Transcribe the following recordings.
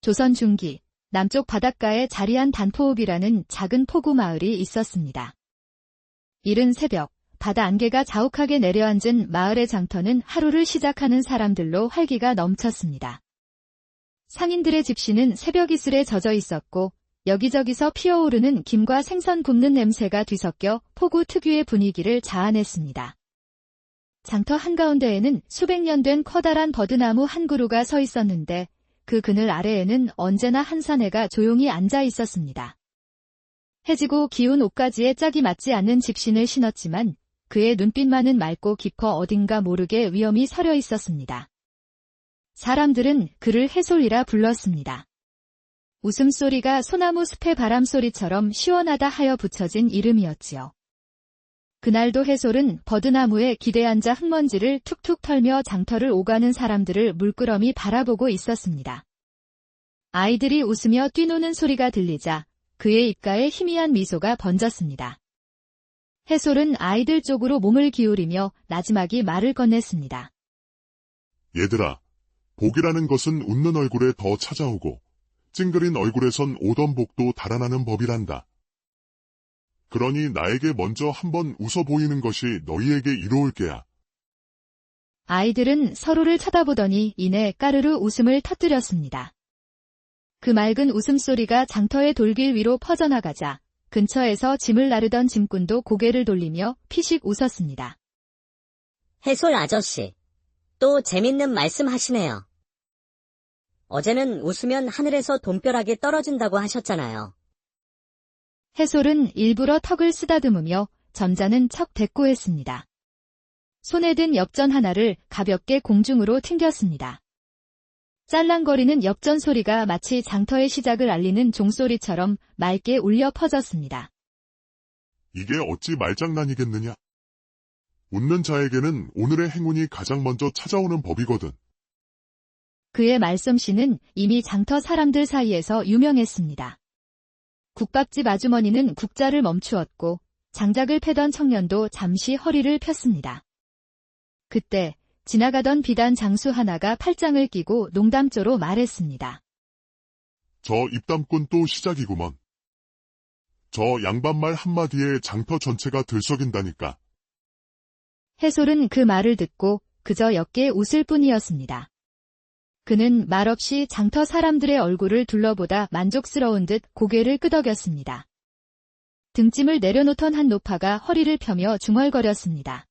조선 중기, 남쪽 바닷가에 자리한 단포읍이라는 작은 포구 마을이 있었습니다. 이른 새벽, 바다 안개가 자욱하게 내려앉은 마을의 장터는 하루를 시작하는 사람들로 활기가 넘쳤습니다. 상인들의 집시는 새벽 이슬에 젖어 있었고 여기저기서 피어오르는 김과 생선 굽는 냄새가 뒤섞여 포구 특유의 분위기를 자아냈습니다. 장터 한가운데에는 수백 년 된 커다란 버드나무 한 그루가 서 있었는데 그 그늘 아래에는 언제나 한 사내가 조용히 앉아 있었습니다. 해지고 기운 옷가지에 짝이 맞지 않는 집신을 신었지만 그의 눈빛만은 맑고 깊어 어딘가 모르게 위엄이 서려 있었습니다. 사람들은 그를 해솔이라 불렀습니다. 웃음소리가 소나무 숲의 바람소리처럼 시원하다 하여 붙여진 이름이었지요. 그날도 해솔은 버드나무에 기대 앉아 흙먼지를 툭툭 털며 장터를 오가는 사람들을 물끄러미 바라보고 있었습니다. 아이들이 웃으며 뛰노는 소리가 들리자 그의 입가에 희미한 미소가 번졌습니다. 해솔은 아이들 쪽으로 몸을 기울이며 나지막이 말을 건넸습니다. 얘들아, 복이라는 것은 웃는 얼굴에 더 찾아오고 찡그린 얼굴에선 오던 복도 달아나는 법이란다. 그러니 나에게 먼저 한번 웃어 보이는 것이 너희에게 이로울 게야. 아이들은 서로를 쳐다보더니 이내 까르르 웃음을 터뜨렸습니다. 그 맑은 웃음소리가 장터의 돌길 위로 퍼져나가자 근처에서 짐을 나르던 짐꾼도 고개를 돌리며 피식 웃었습니다. 해솔 아저씨, 또 재밌는 말씀 하시네요. 어제는 웃으면 하늘에서 돈벼락이 떨어진다고 하셨잖아요. 해솔은 일부러 턱을 쓰다듬으며 점잖은 척 대꾸했습니다. 손에 든 엽전 하나를 가볍게 공중으로 튕겼습니다. 짤랑거리는 엽전 소리가 마치 장터의 시작을 알리는 종소리처럼 맑게 울려 퍼졌습니다. 이게 어찌 말장난이겠느냐? 웃는 자에게는 오늘의 행운이 가장 먼저 찾아오는 법이거든. 그의 말솜씨는 이미 장터 사람들 사이에서 유명했습니다. 국밥집 아주머니는 국자를 멈추었고 장작을 패던 청년도 잠시 허리를 폈습니다. 그때 지나가던 비단 장수 하나가 팔짱을 끼고 농담조로 말했습니다. 저 입담꾼 또 시작이구먼. 저 양반말 한마디에 장터 전체가 들썩인다니까. 해솔은 그 말을 듣고 그저 옅게 웃을 뿐이었습니다. 그는 말없이 장터 사람들의 얼굴을 둘러보다 만족스러운 듯 고개를 끄덕였습니다. 등짐을 내려놓던 한 노파가 허리를 펴며 중얼거렸습니다.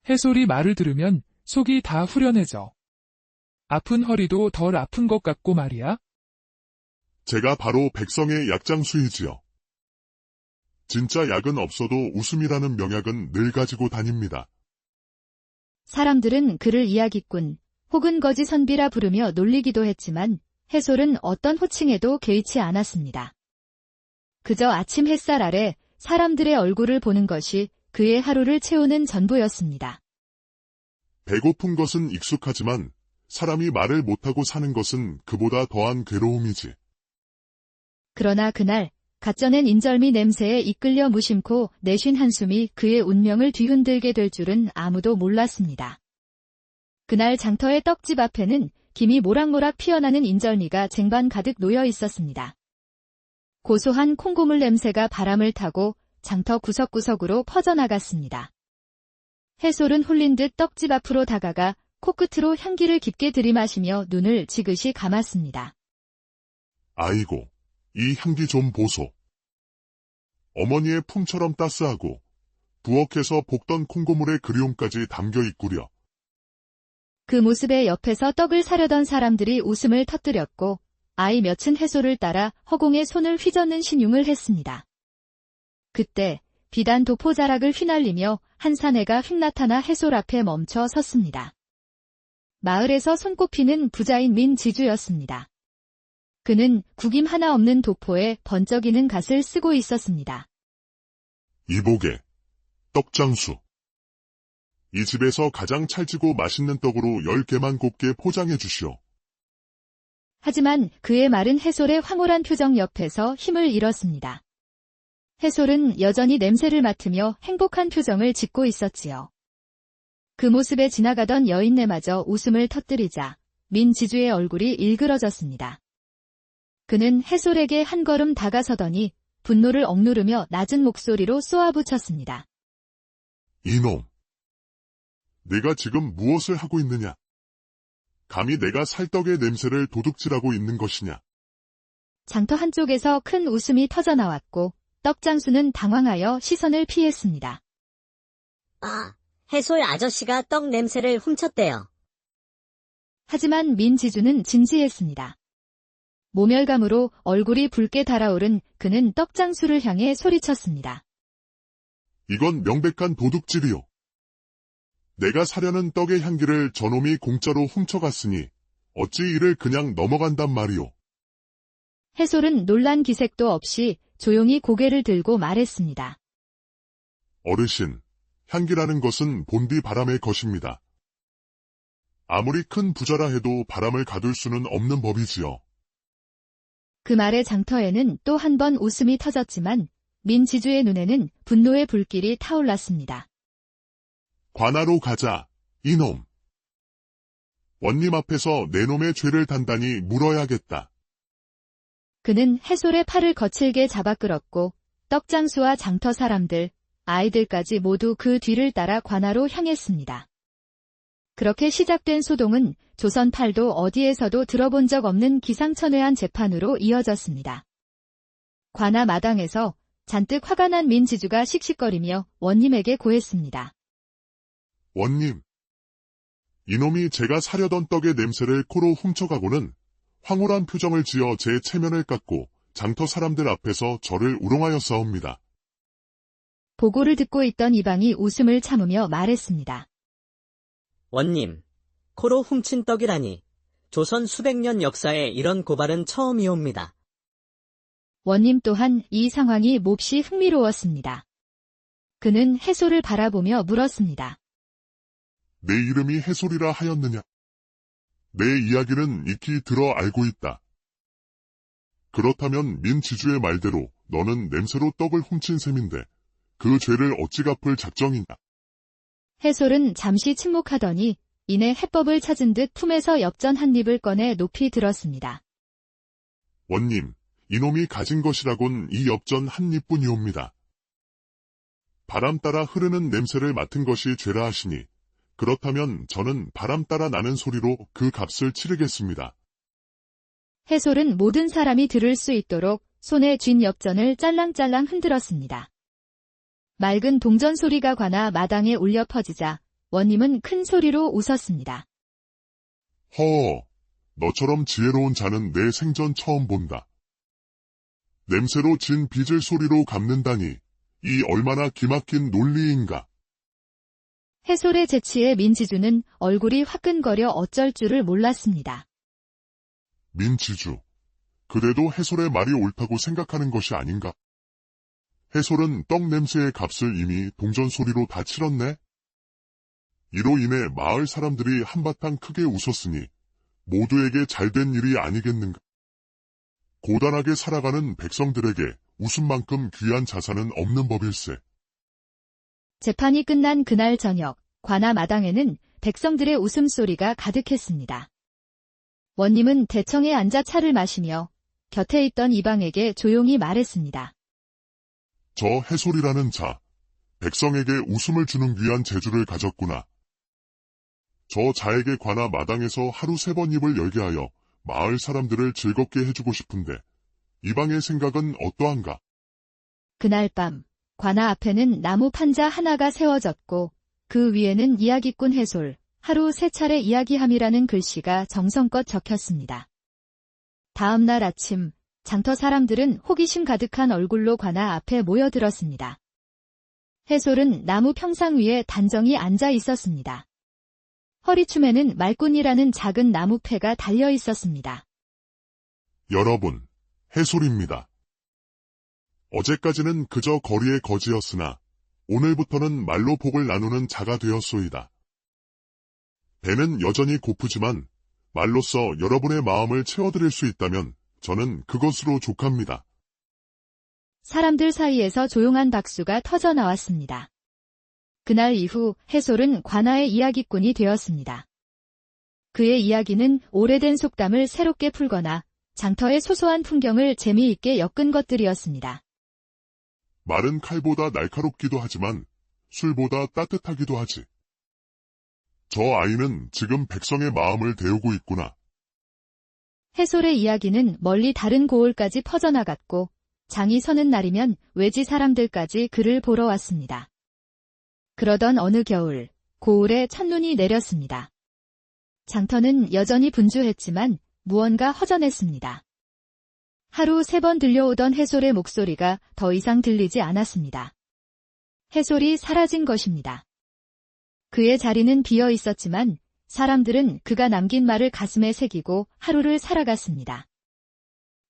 해솔이 말을 들으면 속이 다 후련해져. 아픈 허리도 덜 아픈 것 같고 말이야. 제가 바로 백성의 약장수이지요. 진짜 약은 없어도 웃음이라는 명약은 늘 가지고 다닙니다. 사람들은 그를 이야기꾼 혹은 거지 선비라 부르며 놀리기도 했지만 해솔은 어떤 호칭에도 개의치 않았습니다. 그저 아침 햇살 아래 사람들의 얼굴을 보는 것이 그의 하루를 채우는 전부였습니다. 배고픈 것은 익숙하지만 사람이 말을 못하고 사는 것은 그보다 더한 괴로움이지. 그러나 그날 갓 쪄낸 인절미 냄새에 이끌려 무심코 내쉰 한숨이 그의 운명을 뒤흔들게 될 줄은 아무도 몰랐습니다. 그날 장터의 떡집 앞에는 김이 모락모락 피어나는 인절미가 쟁반 가득 놓여 있었습니다. 고소한 콩고물 냄새가 바람을 타고 장터 구석구석으로 퍼져나갔습니다. 해솔은 홀린 듯 떡집 앞으로 다가가 코끝으로 향기를 깊게 들이마시며 눈을 지그시 감았습니다. 아이고, 이 향기 좀 보소. 어머니의 품처럼 따스하고 부엌에서 볶던 콩고물의 그리움까지 담겨 있구려. 그 모습에 옆에서 떡을 사려던 사람들이 웃음을 터뜨렸고 아이 몇은 해솔을 따라 허공에 손을 휘젓는 신용을 했습니다. 그때 비단 도포자락을 휘날리며 한 사내가 휙 나타나 해솔 앞에 멈춰 섰습니다. 마을에서 손꼽히는 부자인 민지주였습니다. 그는 구김 하나 없는 도포에 번쩍이는 갓을 쓰고 있었습니다. 이보게, 떡장수. 이 집에서 가장 찰지고 맛있는 떡으로 10개만 곱게 포장해 주시오. 하지만 그의 말은 해솔의 황홀한 표정 옆에서 힘을 잃었습니다. 해솔은 여전히 냄새를 맡으며 행복한 표정을 짓고 있었지요. 그 모습에 지나가던 여인네마저 웃음을 터뜨리자 민지주의 얼굴이 일그러졌습니다. 그는 해솔에게 한 걸음 다가서더니 분노를 억누르며 낮은 목소리로 쏘아붙였습니다. 이놈! 내가 지금 무엇을 하고 있느냐? 감히 내가 살떡의 냄새를 도둑질하고 있는 것이냐? 장터 한쪽에서 큰 웃음이 터져나왔고 떡장수는 당황하여 시선을 피했습니다. 아, 해솔 아저씨가 떡 냄새를 훔쳤대요. 하지만 민지주는 진지했습니다. 모멸감으로 얼굴이 붉게 달아오른 그는 떡장수를 향해 소리쳤습니다. 이건 명백한 도둑질이요. 내가 사려는 떡의 향기를 저놈이 공짜로 훔쳐갔으니 어찌 이를 그냥 넘어간단 말이오. 해솔은 놀란 기색도 없이 조용히 고개를 들고 말했습니다. 어르신, 향기라는 것은 본디 바람의 것입니다. 아무리 큰 부자라 해도 바람을 가둘 수는 없는 법이지요. 그 말에 장터에는 또 한 번 웃음이 터졌지만 민지주의 눈에는 분노의 불길이 타올랐습니다. 관하로 가자, 이놈. 원님 앞에서 내 놈의 죄를 단단히 물어야겠다. 그는 해솔의 팔을 거칠게 잡아 끌었고 떡장수와 장터 사람들, 아이들까지 모두 그 뒤를 따라 관하로 향했습니다. 그렇게 시작된 소동은 조선 팔도 어디에서도 들어본 적 없는 기상천외한 재판으로 이어졌습니다. 관하 마당에서 잔뜩 화가 난 민지주가 씩씩거리며 원님에게 고했습니다. 원님, 이놈이 제가 사려던 떡의 냄새를 코로 훔쳐가고는 황홀한 표정을 지어 제 체면을 깎고 장터 사람들 앞에서 저를 우롱하였사옵니다. 보고를 듣고 있던 이방이 웃음을 참으며 말했습니다. 원님, 코로 훔친 떡이라니. 조선 수백 년 역사에 이런 고발은 처음이옵니다. 원님 또한 이 상황이 몹시 흥미로웠습니다. 그는 해솔을 바라보며 물었습니다. 내 이름이 해솔이라 하였느냐? 내 이야기는 익히 들어 알고 있다. 그렇다면 민지주의 말대로 너는 냄새로 떡을 훔친 셈인데 그 죄를 어찌 갚을 작정이냐? 해솔은 잠시 침묵하더니 이내 해법을 찾은 듯 품에서 엽전 한 입을 꺼내 높이 들었습니다. 원님, 이놈이 가진 것이라곤 이 엽전 한 입뿐이옵니다. 바람 따라 흐르는 냄새를 맡은 것이 죄라 하시니 그렇다면 저는 바람 따라 나는 소리로 그 값을 치르겠습니다. 해솔은 모든 사람이 들을 수 있도록 손에 쥔 엽전을 짤랑짤랑 흔들었습니다. 맑은 동전 소리가 관아 마당에 울려 퍼지자 원님은 큰 소리로 웃었습니다. 허, 너처럼 지혜로운 자는 내 생전 처음 본다. 냄새로 진 빚을 소리로 갚는다니 이 얼마나 기막힌 논리인가. 해솔의 재치에 민지주는 얼굴이 화끈거려 어쩔 줄을 몰랐습니다. 민지주, 그래도 해솔의 말이 옳다고 생각하는 것이 아닌가? 해솔은 떡 냄새의 값을 이미 동전 소리로 다 치렀네? 이로 인해 마을 사람들이 한바탕 크게 웃었으니 모두에게 잘된 일이 아니겠는가? 고단하게 살아가는 백성들에게 웃음만큼 귀한 자산은 없는 법일세. 재판이 끝난 그날 저녁, 관아 마당에는 백성들의 웃음소리가 가득했습니다. 원님은 대청에 앉아 차를 마시며 곁에 있던 이방에게 조용히 말했습니다. 저 해솔이라는 자, 백성에게 웃음을 주는 귀한 재주를 가졌구나. 저 자에게 관아 마당에서 하루 3번 입을 열게 하여 마을 사람들을 즐겁게 해주고 싶은데 이방의 생각은 어떠한가? 그날 밤 관아 앞에는 나무 판자 하나가 세워졌고 그 위에는 이야기꾼 해솔, 하루 3차례 이야기함이라는 글씨가 정성껏 적혔습니다. 다음 날 아침 장터 사람들은 호기심 가득한 얼굴로 관아 앞에 모여들었습니다. 해솔은 나무 평상 위에 단정히 앉아 있었습니다. 허리춤에는 말꾼이라는 작은 나무패가 달려 있었습니다. 여러분, 해솔입니다. 어제까지는 그저 거리의 거지였으나 오늘부터는 말로 복을 나누는 자가 되었소이다. 배는 여전히 고프지만 말로써 여러분의 마음을 채워드릴 수 있다면 저는 그것으로 족합니다. 사람들 사이에서 조용한 박수가 터져 나왔습니다. 그날 이후 해솔은 관아의 이야기꾼이 되었습니다. 그의 이야기는 오래된 속담을 새롭게 풀거나 장터의 소소한 풍경을 재미있게 엮은 것들이었습니다. 말은 칼보다 날카롭기도 하지만 술보다 따뜻하기도 하지. 저 아이는 지금 백성의 마음을 데우고 있구나. 해솔의 이야기는 멀리 다른 고을까지 퍼져나갔고 장이 서는 날이면 외지 사람들까지 그를 보러 왔습니다. 그러던 어느 겨울, 고을에 첫눈이 내렸습니다. 장터는 여전히 분주했지만 무언가 허전했습니다. 하루 3번 들려오던 해솔의 목소리가 더 이상 들리지 않았습니다. 해솔이 사라진 것입니다. 그의 자리는 비어 있었지만 사람들은 그가 남긴 말을 가슴에 새기고 하루를 살아갔습니다.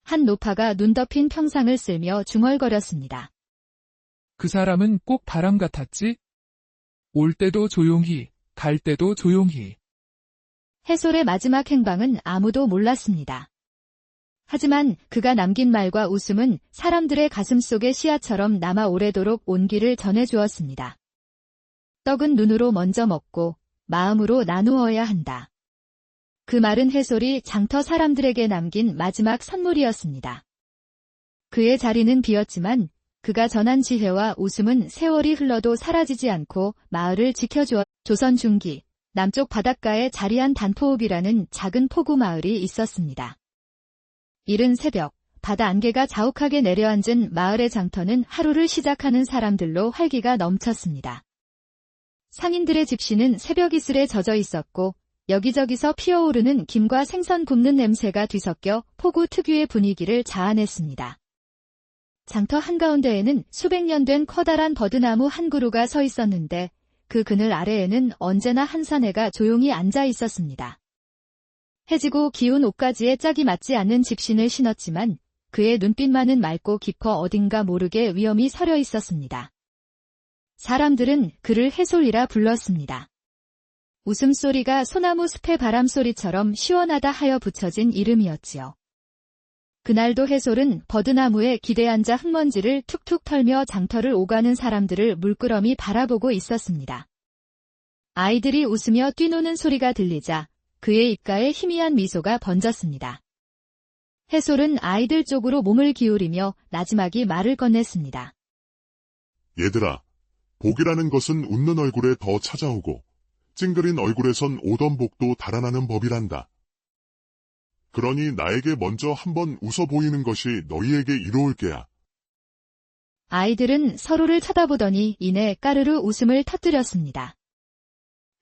한 노파가 눈 덮인 평상을 쓸며 중얼거렸습니다. 그 사람은 꼭 바람 같았지? 올 때도 조용히, 갈 때도 조용히. 해솔의 마지막 행방은 아무도 몰랐습니다. 하지만 그가 남긴 말과 웃음은 사람들의 가슴속의 씨앗처럼 남아 오래도록 온기를 전해주었습니다. 떡은 눈으로 먼저 먹고 마음으로 나누어야 한다. 그 말은 해솔이 장터 사람들에게 남긴 마지막 선물이었습니다. 그의 자리는 비었지만 그가 전한 지혜와 웃음은 세월이 흘러도 사라지지 않고 마을을 지켜주었. 조선 중기 남쪽 바닷가에 자리한 단포읍이라는 작은 포구 마을이 있었습니다. 이른 새벽 바다 안개가 자욱하게 내려앉은 마을의 장터는 하루를 시작하는 사람들로 활기가 넘쳤습니다. 상인들의 집시는 새벽 이슬에 젖어 있었고 여기저기서 피어오르는 김과 생선 굽는 냄새가 뒤섞여 포구 특유의 분위기를 자아냈습니다. 장터 한가운데에는 수백 년 된 커다란 버드나무 한 그루가 서 있었는데 그 그늘 아래에는 언제나 한 사내가 조용히 앉아 있었습니다. 해지고 기운 옷가지에 짝이 맞지 않는 집신을 신었지만 그의 눈빛만은 맑고 깊어 어딘가 모르게 위엄이 서려 있었습니다. 사람들은 그를 해솔이라 불렀습니다. 웃음소리가 소나무 숲의 바람소리처럼 시원하다 하여 붙여진 이름이었지요. 그날도 해솔은 버드나무에 기대 앉아 흙먼지를 툭툭 털며 장터를 오가는 사람들을 물끄러미 바라보고 있었습니다. 아이들이 웃으며 뛰노는 소리가 들리자 그의 입가에 희미한 미소가 번졌습니다. 해솔은 아이들 쪽으로 몸을 기울이며 나지막이 말을 건넸습니다. 얘들아, 복이라는 것은 웃는 얼굴에 더 찾아오고 찡그린 얼굴에선 오던 복도 달아나는 법이란다. 그러니 나에게 먼저 한번 웃어 보이는 것이 너희에게 이로울 게야. 아이들은 서로를 쳐다보더니 이내 까르르 웃음을 터뜨렸습니다.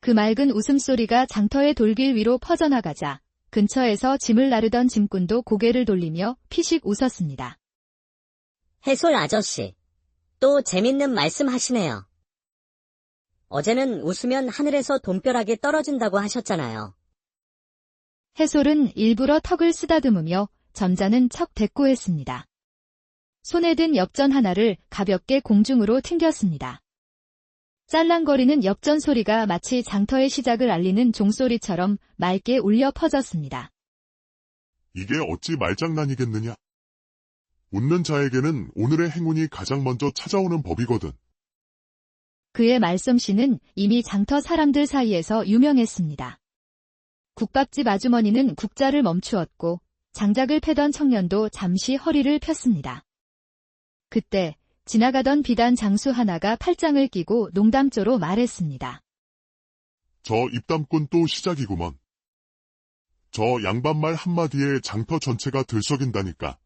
그 맑은 웃음소리가 장터의 돌길 위로 퍼져나가자 근처에서 짐을 나르던 짐꾼도 고개를 돌리며 피식 웃었습니다. 해솔 아저씨, 또 재밌는 말씀 하시네요. 어제는 웃으면 하늘에서 돈벼락이 떨어진다고 하셨잖아요. 해솔은 일부러 턱을 쓰다듬으며 점잖은 척 대꾸했습니다. 손에 든 엽전 하나를 가볍게 공중으로 튕겼습니다. 짤랑거리는 엽전 소리가 마치 장터의 시작을 알리는 종소리처럼 맑게 울려 퍼졌습니다. 이게 어찌 말장난이겠느냐? 웃는 자에게는 오늘의 행운이 가장 먼저 찾아오는 법이거든. 그의 말솜씨는 이미 장터 사람들 사이에서 유명했습니다. 국밥집 아주머니는 국자를 멈추었고 장작을 패던 청년도 잠시 허리를 폈습니다. 그때 지나가던 비단 장수 하나가 팔짱을 끼고 농담조로 말했습니다. 저 입담꾼 또 시작이구먼. 저 양반말 한마디에 장터 전체가 들썩인다니까.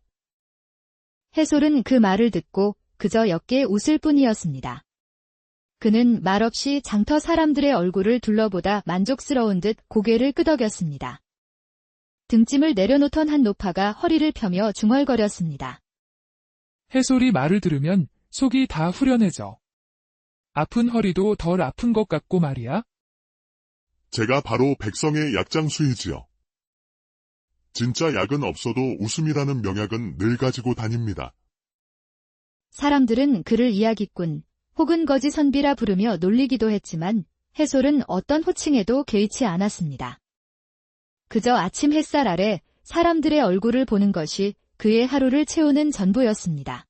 해솔은 그 말을 듣고 그저 옅게 웃을 뿐이었습니다. 그는 말없이 장터 사람들의 얼굴을 둘러보다 만족스러운 듯 고개를 끄덕였습니다. 등짐을 내려놓던 한 노파가 허리를 펴며 중얼거렸습니다. 해솔이 말을 들으면 속이 다 후련해져. 아픈 허리도 덜 아픈 것 같고 말이야. 제가 바로 백성의 약장수이지요. 진짜 약은 없어도 웃음이라는 명약은 늘 가지고 다닙니다. 사람들은 그를 이야기꾼 혹은 거지 선비라 부르며 놀리기도 했지만 해솔은 어떤 호칭에도 개의치 않았습니다. 그저 아침 햇살 아래 사람들의 얼굴을 보는 것이 그의 하루를 채우는 전부였습니다.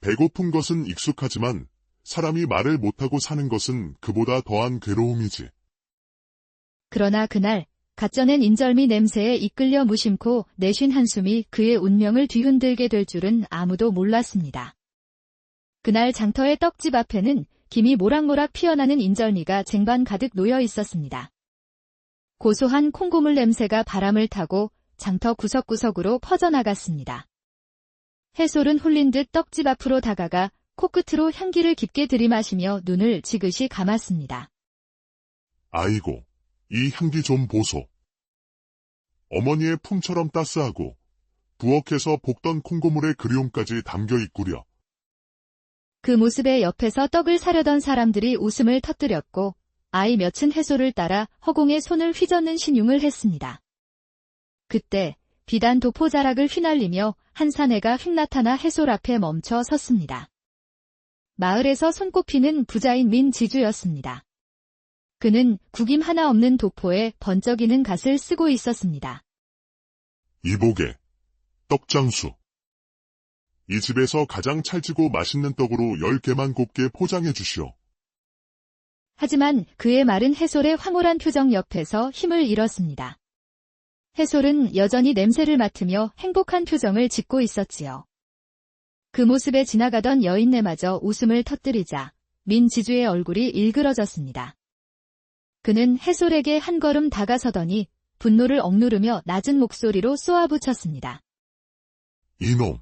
배고픈 것은 익숙하지만 사람이 말을 못하고 사는 것은 그보다 더한 괴로움이지. 그러나 그날 갓져낸 인절미 냄새에 이끌려 무심코 내쉰 한숨이 그의 운명을 뒤흔들게 될 줄은 아무도 몰랐습니다. 그날 장터의 떡집 앞에는 김이 모락모락 피어나는 인절미가 쟁반 가득 놓여 있었습니다. 고소한 콩고물 냄새가 바람을 타고 장터 구석구석으로 퍼져나갔습니다. 해솔은 홀린 듯 떡집 앞으로 다가가 코끝으로 향기를 깊게 들이마시며 눈을 지그시 감았습니다. 아이고, 이 향기 좀 보소. 어머니의 품처럼 따스하고 부엌에서 볶던 콩고물의 그리움까지 담겨 있구려. 그 모습에 옆에서 떡을 사려던 사람들이 웃음을 터뜨렸고 아이 몇은 해솔을 따라 허공에 손을 휘젓는 신용을 했습니다. 그때 비단 도포자락을 휘날리며 한 사내가 휙 나타나 해솔 앞에 멈춰 섰습니다. 마을에서 손꼽히는 부자인 민지주였습니다. 그는 구김 하나 없는 도포에 번쩍이는 갓을 쓰고 있었습니다. 이보게, 떡장수. 이 집에서 가장 찰지고 맛있는 떡으로 10개만 곱게 포장해 주시오. 하지만 그의 말은 해솔의 황홀한 표정 옆에서 힘을 잃었습니다. 해솔은 여전히 냄새를 맡으며 행복한 표정을 짓고 있었지요. 그 모습에 지나가던 여인네마저 웃음을 터뜨리자 민지주의 얼굴이 일그러졌습니다. 그는 해솔에게 한 걸음 다가서더니 분노를 억누르며 낮은 목소리로 쏘아붙였습니다. 이놈!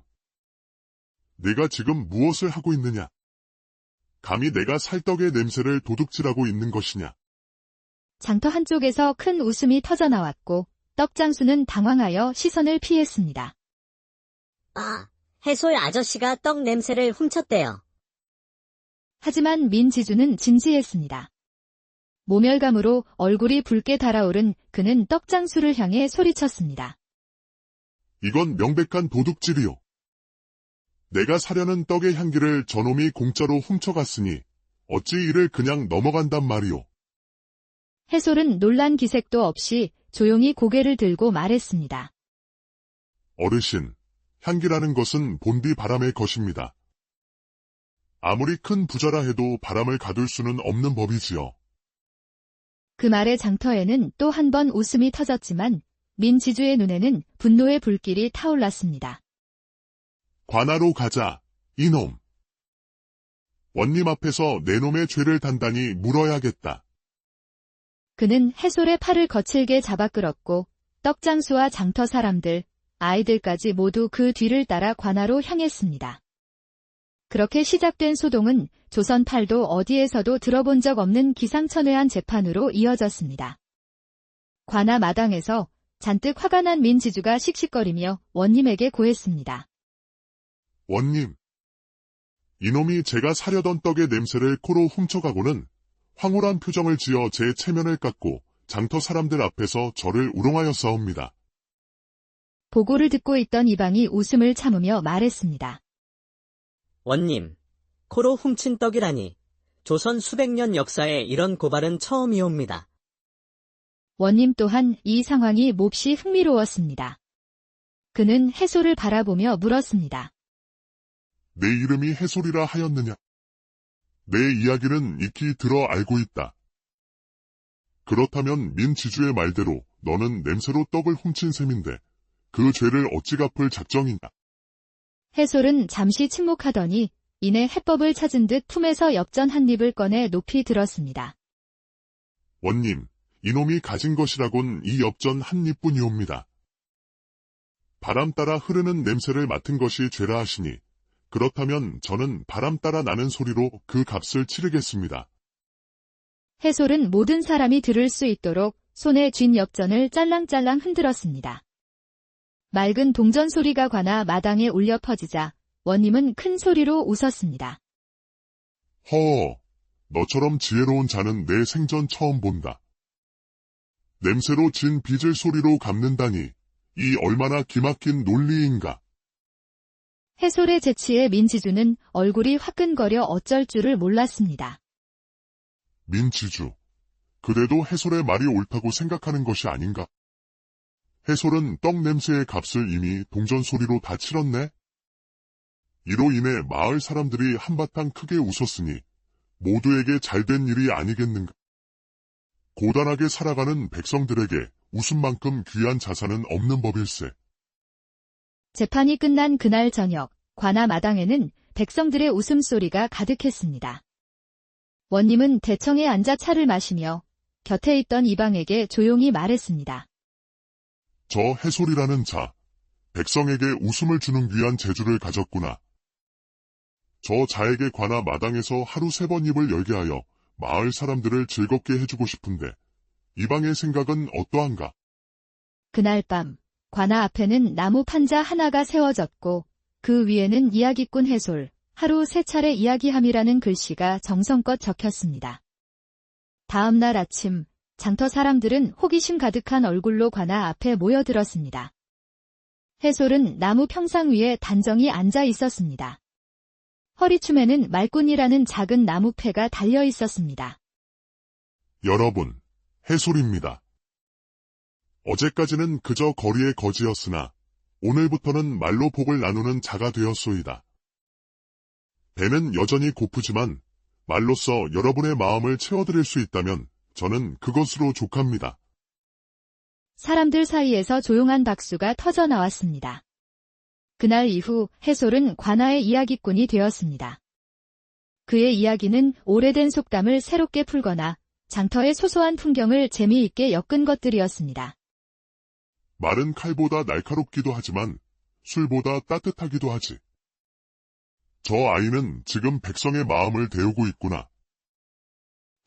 네가 지금 무엇을 하고 있느냐? 감히 내가 살떡의 냄새를 도둑질하고 있는 것이냐? 장터 한쪽에서 큰 웃음이 터져나왔고 떡장수는 당황하여 시선을 피했습니다. 아, 해솔 아저씨가 떡 냄새를 훔쳤대요. 하지만 민지주는 진지했습니다. 모멸감으로 얼굴이 붉게 달아오른 그는 떡장수를 향해 소리쳤습니다. 이건 명백한 도둑질이오. 내가 사려는 떡의 향기를 저놈이 공짜로 훔쳐갔으니 어찌 이를 그냥 넘어간단 말이오. 해솔은 놀란 기색도 없이 조용히 고개를 들고 말했습니다. 어르신, 향기라는 것은 본디 바람의 것입니다. 아무리 큰 부자라 해도 바람을 가둘 수는 없는 법이지요. 그 말에 장터에는 또 한 번 웃음이 터졌지만 민지주의 눈에는 분노의 불길이 타올랐습니다. 관하로 가자, 이놈. 원님 앞에서 내 놈의 죄를 단단히 물어야겠다. 그는 해솔의 팔을 거칠게 잡아 끌었고 떡장수와 장터 사람들, 아이들까지 모두 그 뒤를 따라 관하로 향했습니다. 그렇게 시작된 소동은 조선 팔도 어디에서도 들어본 적 없는 기상천외한 재판으로 이어졌습니다. 관하 마당에서 잔뜩 화가 난 민지주가 씩씩거리며 원님에게 고했습니다. 원님, 이놈이 제가 사려던 떡의 냄새를 코로 훔쳐가고는 황홀한 표정을 지어 제 체면을 깎고 장터 사람들 앞에서 저를 우롱하였사옵니다. 보고를 듣고 있던 이방이 웃음을 참으며 말했습니다. 원님, 코로 훔친 떡이라니 조선 수백 년 역사에 이런 고발은 처음이옵니다. 원님 또한 이 상황이 몹시 흥미로웠습니다. 그는 해솔을 바라보며 물었습니다. 내 이름이 해솔이라 하였느냐? 내 이야기는 익히 들어 알고 있다. 그렇다면 민지주의 말대로 너는 냄새로 떡을 훔친 셈인데 그 죄를 어찌 갚을 작정이냐? 해솔은 잠시 침묵하더니 이내 해법을 찾은 듯 품에서 엽전 한 입을 꺼내 높이 들었습니다. 원님, 이놈이 가진 것이라곤 이 엽전 한 입뿐이옵니다. 바람 따라 흐르는 냄새를 맡은 것이 죄라 하시니 그렇다면 저는 바람 따라 나는 소리로 그 값을 치르겠습니다. 해솔은 모든 사람이 들을 수 있도록 손에 쥔 엽전을 짤랑짤랑 흔들었습니다. 맑은 동전 소리가 관아 마당에 울려 퍼지자 원님은 큰 소리로 웃었습니다. 허, 너처럼 지혜로운 자는 내 생전 처음 본다. 냄새로 진 빚을 소리로 갚는다니 이 얼마나 기막힌 논리인가. 해솔의 재치에 민지주는 얼굴이 화끈거려 어쩔 줄을 몰랐습니다. 민지주, 그래도 해솔의 말이 옳다고 생각하는 것이 아닌가? 해솔은 떡 냄새의 값을 이미 동전 소리로 다 치렀네? 이로 인해 마을 사람들이 한바탕 크게 웃었으니 모두에게 잘된 일이 아니겠는가? 고단하게 살아가는 백성들에게 웃음만큼 귀한 자산은 없는 법일세. 재판이 끝난 그날 저녁, 관아 마당에는 백성들의 웃음소리가 가득했습니다. 원님은 대청에 앉아 차를 마시며 곁에 있던 이방에게 조용히 말했습니다. 저 해솔이라는 자, 백성에게 웃음을 주는 귀한 재주를 가졌구나. 저 자에게 관아 마당에서 하루 3번 입을 열게 하여 마을 사람들을 즐겁게 해주고 싶은데 이방의 생각은 어떠한가? 그날 밤, 관아 앞에는 나무 판자 하나가 세워졌고 그 위에는 이야기꾼 해솔, 하루 3차례 이야기함이라는 글씨가 정성껏 적혔습니다. 다음 날 아침, 장터 사람들은 호기심 가득한 얼굴로 관아 앞에 모여들었습니다. 해솔은 나무 평상 위에 단정히 앉아 있었습니다. 허리춤에는 말꾼이라는 작은 나무패가 달려 있었습니다. 여러분, 해솔입니다. 어제까지는 그저 거리의 거지였으나 오늘부터는 말로 복을 나누는 자가 되었소이다. 배는 여전히 고프지만 말로써 여러분의 마음을 채워드릴 수 있다면 저는 그것으로 족합니다. 사람들 사이에서 조용한 박수가 터져 나왔습니다. 그날 이후 해솔은 관아의 이야기꾼이 되었습니다. 그의 이야기는 오래된 속담을 새롭게 풀거나 장터의 소소한 풍경을 재미있게 엮은 것들이었습니다. 말은 칼보다 날카롭기도 하지만 술보다 따뜻하기도 하지. 저 아이는 지금 백성의 마음을 데우고 있구나.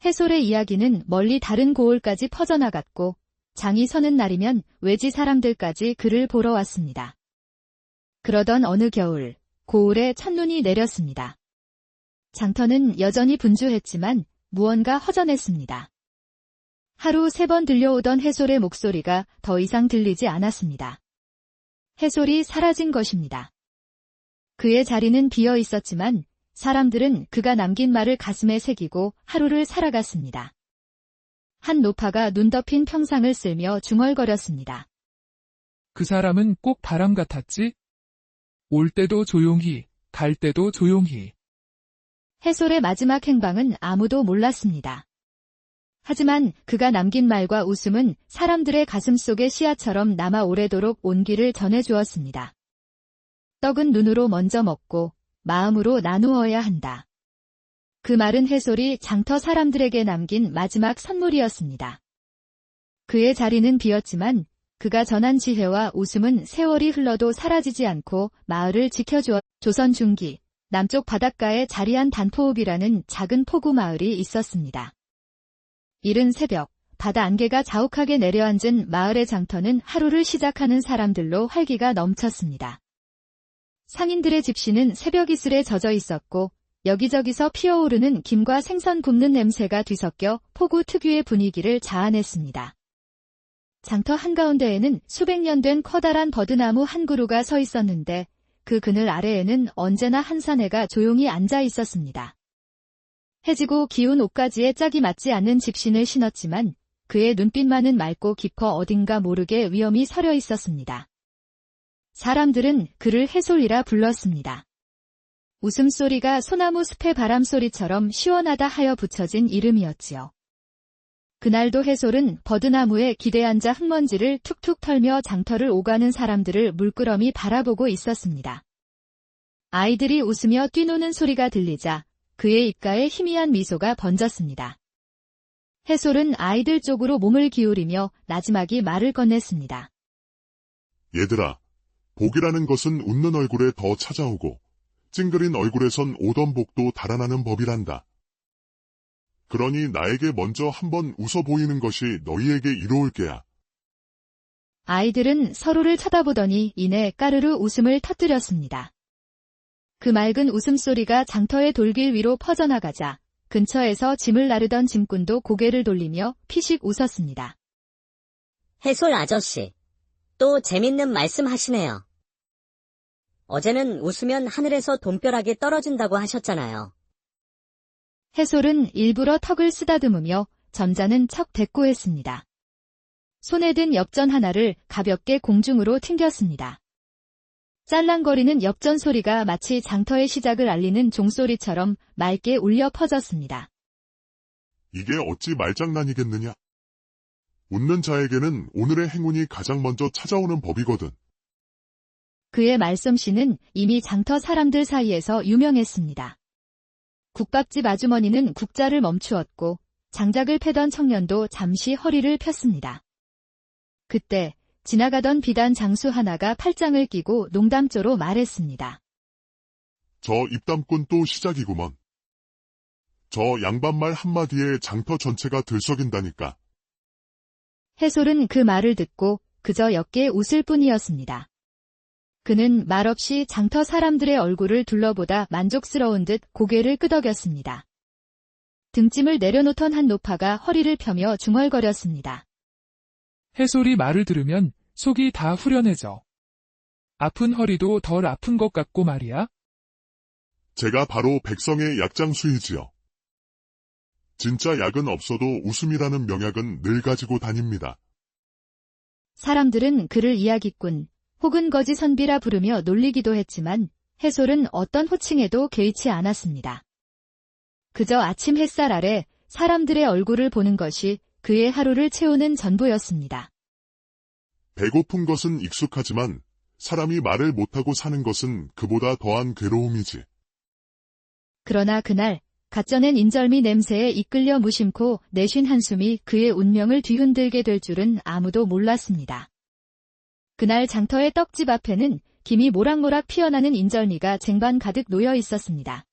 해솔의 이야기는 멀리 다른 고을까지 퍼져나갔고 장이 서는 날이면 외지 사람들까지 그를 보러 왔습니다. 그러던 어느 겨울, 고을에 첫눈이 내렸습니다. 장터는 여전히 분주했지만 무언가 허전했습니다. 하루 3번 들려오던 해솔의 목소리가 더 이상 들리지 않았습니다. 해솔이 사라진 것입니다. 그의 자리는 비어 있었지만 사람들은 그가 남긴 말을 가슴에 새기고 하루를 살아갔습니다. 한 노파가 눈 덮인 평상을 쓸며 중얼거렸습니다. 그 사람은 꼭 바람 같았지? 올 때도 조용히, 갈 때도 조용히. 해솔의 마지막 행방은 아무도 몰랐습니다. 하지만 그가 남긴 말과 웃음은 사람들의 가슴 속의 씨앗처럼 남아 오래도록 온기를 전해주었습니다. 떡은 눈으로 먼저 먹고 마음으로 나누어야 한다. 그 말은 해솔이 장터 사람들에게 남긴 마지막 선물이었습니다. 그의 자리는 비었지만 그가 전한 지혜와 웃음은 세월이 흘러도 사라지지 않고 마을을 지켜주었. 조선 중기 남쪽 바닷가에 자리한 단포읍이라는 작은 포구 마을이 있었습니다. 이른 새벽 바다 안개가 자욱하게 내려앉은 마을의 장터는 하루를 시작하는 사람들로 활기가 넘쳤습니다. 상인들의 집시는 새벽 이슬에 젖어 있었고 여기저기서 피어오르는 김과 생선 굽는 냄새가 뒤섞여 포구 특유의 분위기를 자아냈습니다. 장터 한가운데에는 수백 년 된 커다란 버드나무 한 그루가 서 있었는데 그 그늘 아래에는 언제나 한 사내가 조용히 앉아 있었습니다. 해지고 기운 옷가지에 짝이 맞지 않는 집신을 신었지만 그의 눈빛만은 맑고 깊어 어딘가 모르게 위엄이 서려 있었습니다. 사람들은 그를 해솔이라 불렀습니다. 웃음소리가 소나무 숲의 바람소리처럼 시원하다 하여 붙여진 이름이었지요. 그날도 해솔은 버드나무에 기대 앉아 흙먼지를 툭툭 털며 장터를 오가는 사람들을 물끄러미 바라보고 있었습니다. 아이들이 웃으며 뛰노는 소리가 들리자 그의 입가에 희미한 미소가 번졌습니다. 해솔은 아이들 쪽으로 몸을 기울이며 나지막이 말을 건넸습니다. 얘들아, 복이라는 것은 웃는 얼굴에 더 찾아오고 찡그린 얼굴에선 오던 복도 달아나는 법이란다. 그러니 나에게 먼저 한번 웃어 보이는 것이 너희에게 이로울 게야. 아이들은 서로를 쳐다보더니 이내 까르르 웃음을 터뜨렸습니다. 그 맑은 웃음소리가 장터의 돌길 위로 퍼져나가자 근처에서 짐을 나르던 짐꾼도 고개를 돌리며 피식 웃었습니다. 해솔 아저씨, 또 재밌는 말씀 하시네요. 어제는 웃으면 하늘에서 돈벼락이 떨어진다고 하셨잖아요. 해솔은 일부러 턱을 쓰다듬으며 점잖은 척 대꾸했습니다. 손에 든 엽전 하나를 가볍게 공중으로 튕겼습니다. 짤랑거리는 엽전 소리가 마치 장터의 시작을 알리는 종소리처럼 맑게 울려 퍼졌습니다. 이게 어찌 말장난이겠느냐? 웃는 자에게는 오늘의 행운이 가장 먼저 찾아오는 법이거든. 그의 말솜씨는 이미 장터 사람들 사이에서 유명했습니다. 국밥집 아주머니는 국자를 멈추었고 장작을 패던 청년도 잠시 허리를 폈습니다. 그때 지나가던 비단 장수 하나가 팔짱을 끼고 농담조로 말했습니다. 저 입담꾼 또 시작이구먼. 저 양반말 한마디에 장터 전체가 들썩인다니까. 해솔은 그 말을 듣고 그저 옅게 웃을 뿐이었습니다. 그는 말없이 장터 사람들의 얼굴을 둘러보다 만족스러운 듯 고개를 끄덕였습니다. 등짐을 내려놓던 한 노파가 허리를 펴며 중얼거렸습니다. 해솔이 말을 들으면 속이 다 후련해져. 아픈 허리도 덜 아픈 것 같고 말이야. 제가 바로 백성의 약장수이지요. 진짜 약은 없어도 웃음이라는 명약은 늘 가지고 다닙니다. 사람들은 그를 이야기꾼 혹은 거지 선비라 부르며 놀리기도 했지만 해솔은 어떤 호칭에도 개의치 않았습니다. 그저 아침 햇살 아래 사람들의 얼굴을 보는 것이 그의 하루를 채우는 전부였습니다. 배고픈 것은 익숙하지만 사람이 말을 못하고 사는 것은 그보다 더한 괴로움이지. 그러나 그날 갓 쪄낸 인절미 냄새에 이끌려 무심코 내쉰 한숨이 그의 운명을 뒤흔들게 될 줄은 아무도 몰랐습니다. 그날 장터의 떡집 앞에는 김이 모락모락 피어나는 인절미가 쟁반 가득 놓여 있었습니다.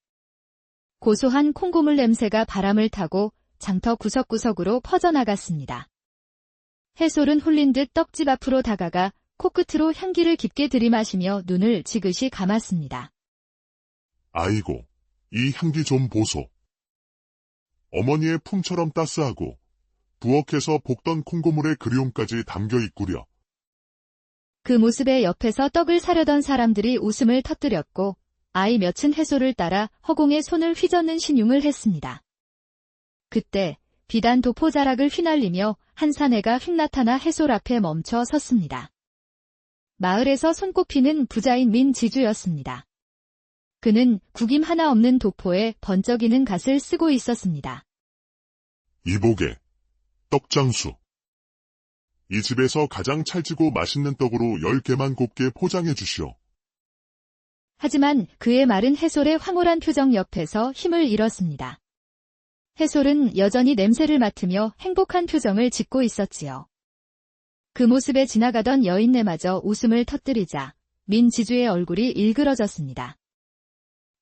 고소한 콩고물 냄새가 바람을 타고 장터 구석구석으로 퍼져나갔습니다. 해솔은 홀린 듯 떡집 앞으로 다가가 코끝으로 향기를 깊게 들이마시며 눈을 지그시 감았습니다. 아이고, 이 향기 좀 보소. 어머니의 품처럼 따스하고 부엌에서 볶던 콩고물의 그리움까지 담겨 있구려. 그 모습에 옆에서 떡을 사려던 사람들이 웃음을 터뜨렸고 아이 몇은 해솔을 따라 허공에 손을 휘젓는 신용을 했습니다. 그때 비단 도포자락을 휘날리며 한 사내가 휙 나타나 해솔 앞에 멈춰 섰습니다. 마을에서 손꼽히는 부자인 민지주였습니다. 그는 구김 하나 없는 도포에 번쩍이는 갓을 쓰고 있었습니다. 이보게, 떡장수. 이 집에서 가장 찰지고 맛있는 떡으로 10개만 곱게 포장해 주시오. 하지만 그의 말은 해솔의 황홀한 표정 옆에서 힘을 잃었습니다. 해솔은 여전히 냄새를 맡으며 행복한 표정을 짓고 있었지요. 그 모습에 지나가던 여인네마저 웃음을 터뜨리자 민지주의 얼굴이 일그러졌습니다.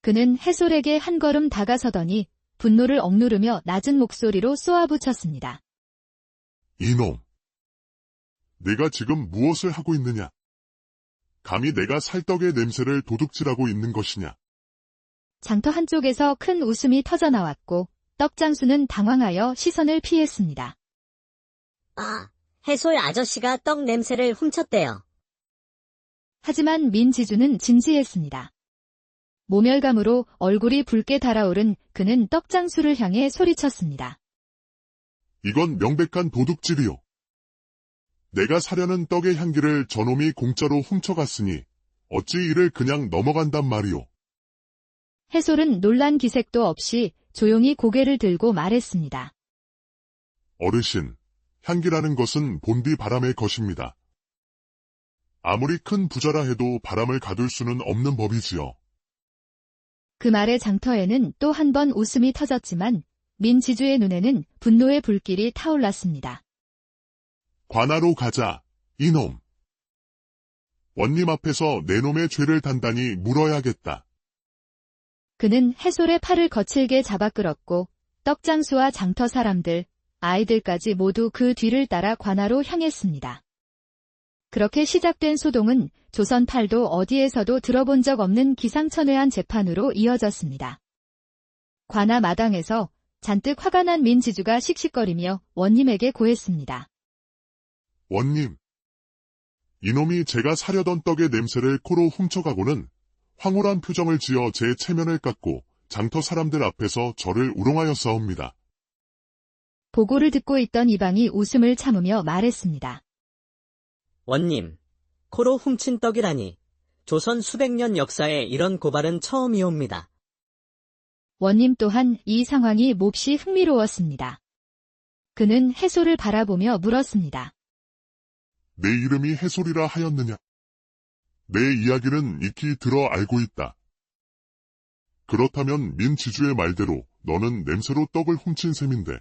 그는 해솔에게 한 걸음 다가서더니 분노를 억누르며 낮은 목소리로 쏘아붙였습니다. 이놈! 내가 지금 무엇을 하고 있느냐? 감히 내가 살떡의 냄새를 도둑질하고 있는 것이냐? 장터 한쪽에서 큰 웃음이 터져나왔고 떡장수는 당황하여 시선을 피했습니다. 아, 해솔 아저씨가 떡 냄새를 훔쳤대요. 하지만 민지주는 진지했습니다. 모멸감으로 얼굴이 붉게 달아오른 그는 떡장수를 향해 소리쳤습니다. 이건 명백한 도둑질이요. 내가 사려는 떡의 향기를 저놈이 공짜로 훔쳐갔으니 어찌 이를 그냥 넘어간단 말이오. 해솔은 놀란 기색도 없이 조용히 고개를 들고 말했습니다. 어르신, 향기라는 것은 본디 바람의 것입니다. 아무리 큰 부자라 해도 바람을 가둘 수는 없는 법이지요. 그 말에 장터에는 또 한 번 웃음이 터졌지만 민지주의 눈에는 분노의 불길이 타올랐습니다. 관하로 가자, 이놈. 원님 앞에서 내 놈의 죄를 단단히 물어야겠다. 그는 해솔의 팔을 거칠게 잡아 끌었고 떡장수와 장터 사람들, 아이들까지 모두 그 뒤를 따라 관하로 향했습니다. 그렇게 시작된 소동은 조선 팔도 어디에서도 들어본 적 없는 기상천외한 재판으로 이어졌습니다. 관하 마당에서 잔뜩 화가 난 민지주가 씩씩거리며 원님에게 고했습니다. 원님, 이놈이 제가 사려던 떡의 냄새를 코로 훔쳐가고는 황홀한 표정을 지어 제 체면을 깎고 장터 사람들 앞에서 저를 우롱하였사옵니다. 보고를 듣고 있던 이방이 웃음을 참으며 말했습니다. 원님, 코로 훔친 떡이라니 조선 수백 년 역사에 이런 고발은 처음이옵니다. 원님 또한 이 상황이 몹시 흥미로웠습니다. 그는 해솔을 바라보며 물었습니다. 내 이름이 해솔이라 하였느냐? 내 이야기는 익히 들어 알고 있다. 그렇다면 민지주의 말대로 너는 냄새로 떡을 훔친 셈인데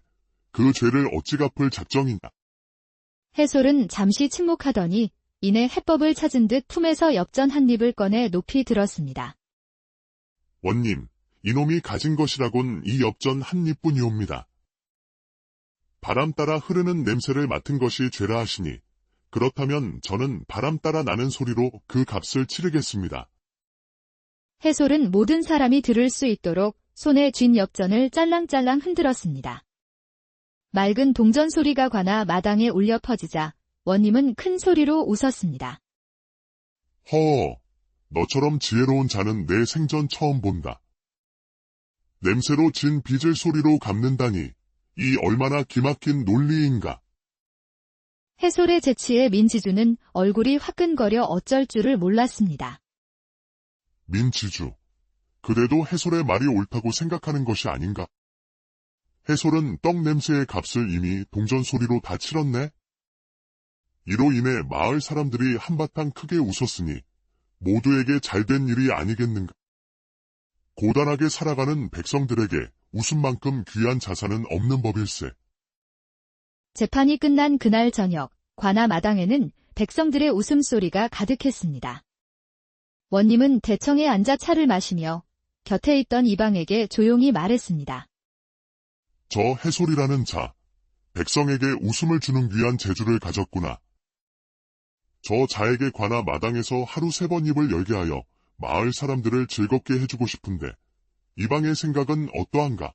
그 죄를 어찌 갚을 작정이냐? 해솔은 잠시 침묵하더니 이내 해법을 찾은 듯 품에서 엽전 한 입을 꺼내 높이 들었습니다. 원님, 이놈이 가진 것이라곤 이 엽전 한 입뿐이옵니다. 바람 따라 흐르는 냄새를 맡은 것이 죄라 하시니 그렇다면 저는 바람 따라 나는 소리로 그 값을 치르겠습니다. 해솔은 모든 사람이 들을 수 있도록 손에 쥔 엽전을 짤랑짤랑 흔들었습니다. 맑은 동전 소리가 관아 마당에 울려 퍼지자 원님은 큰 소리로 웃었습니다. 허, 너처럼 지혜로운 자는 내 생전 처음 본다. 냄새로 진 빚을 소리로 갚는다니 이 얼마나 기막힌 논리인가. 해솔의 재치에 민지주는 얼굴이 화끈거려 어쩔 줄을 몰랐습니다. 민지주, 그래도 해솔의 말이 옳다고 생각하는 것이 아닌가? 해솔은 떡 냄새의 값을 이미 동전 소리로 다 치렀네? 이로 인해 마을 사람들이 한바탕 크게 웃었으니 모두에게 잘된 일이 아니겠는가? 고단하게 살아가는 백성들에게 웃음만큼 귀한 자산은 없는 법일세. 재판이 끝난 그날 저녁, 관아 마당에는 백성들의 웃음소리가 가득했습니다. 원님은 대청에 앉아 차를 마시며 곁에 있던 이방에게 조용히 말했습니다. 저 해솔이라는 자, 백성에게 웃음을 주는 귀한 재주를 가졌구나. 저 자에게 관아 마당에서 하루 3번 입을 열게 하여 마을 사람들을 즐겁게 해주고 싶은데 이방의 생각은 어떠한가?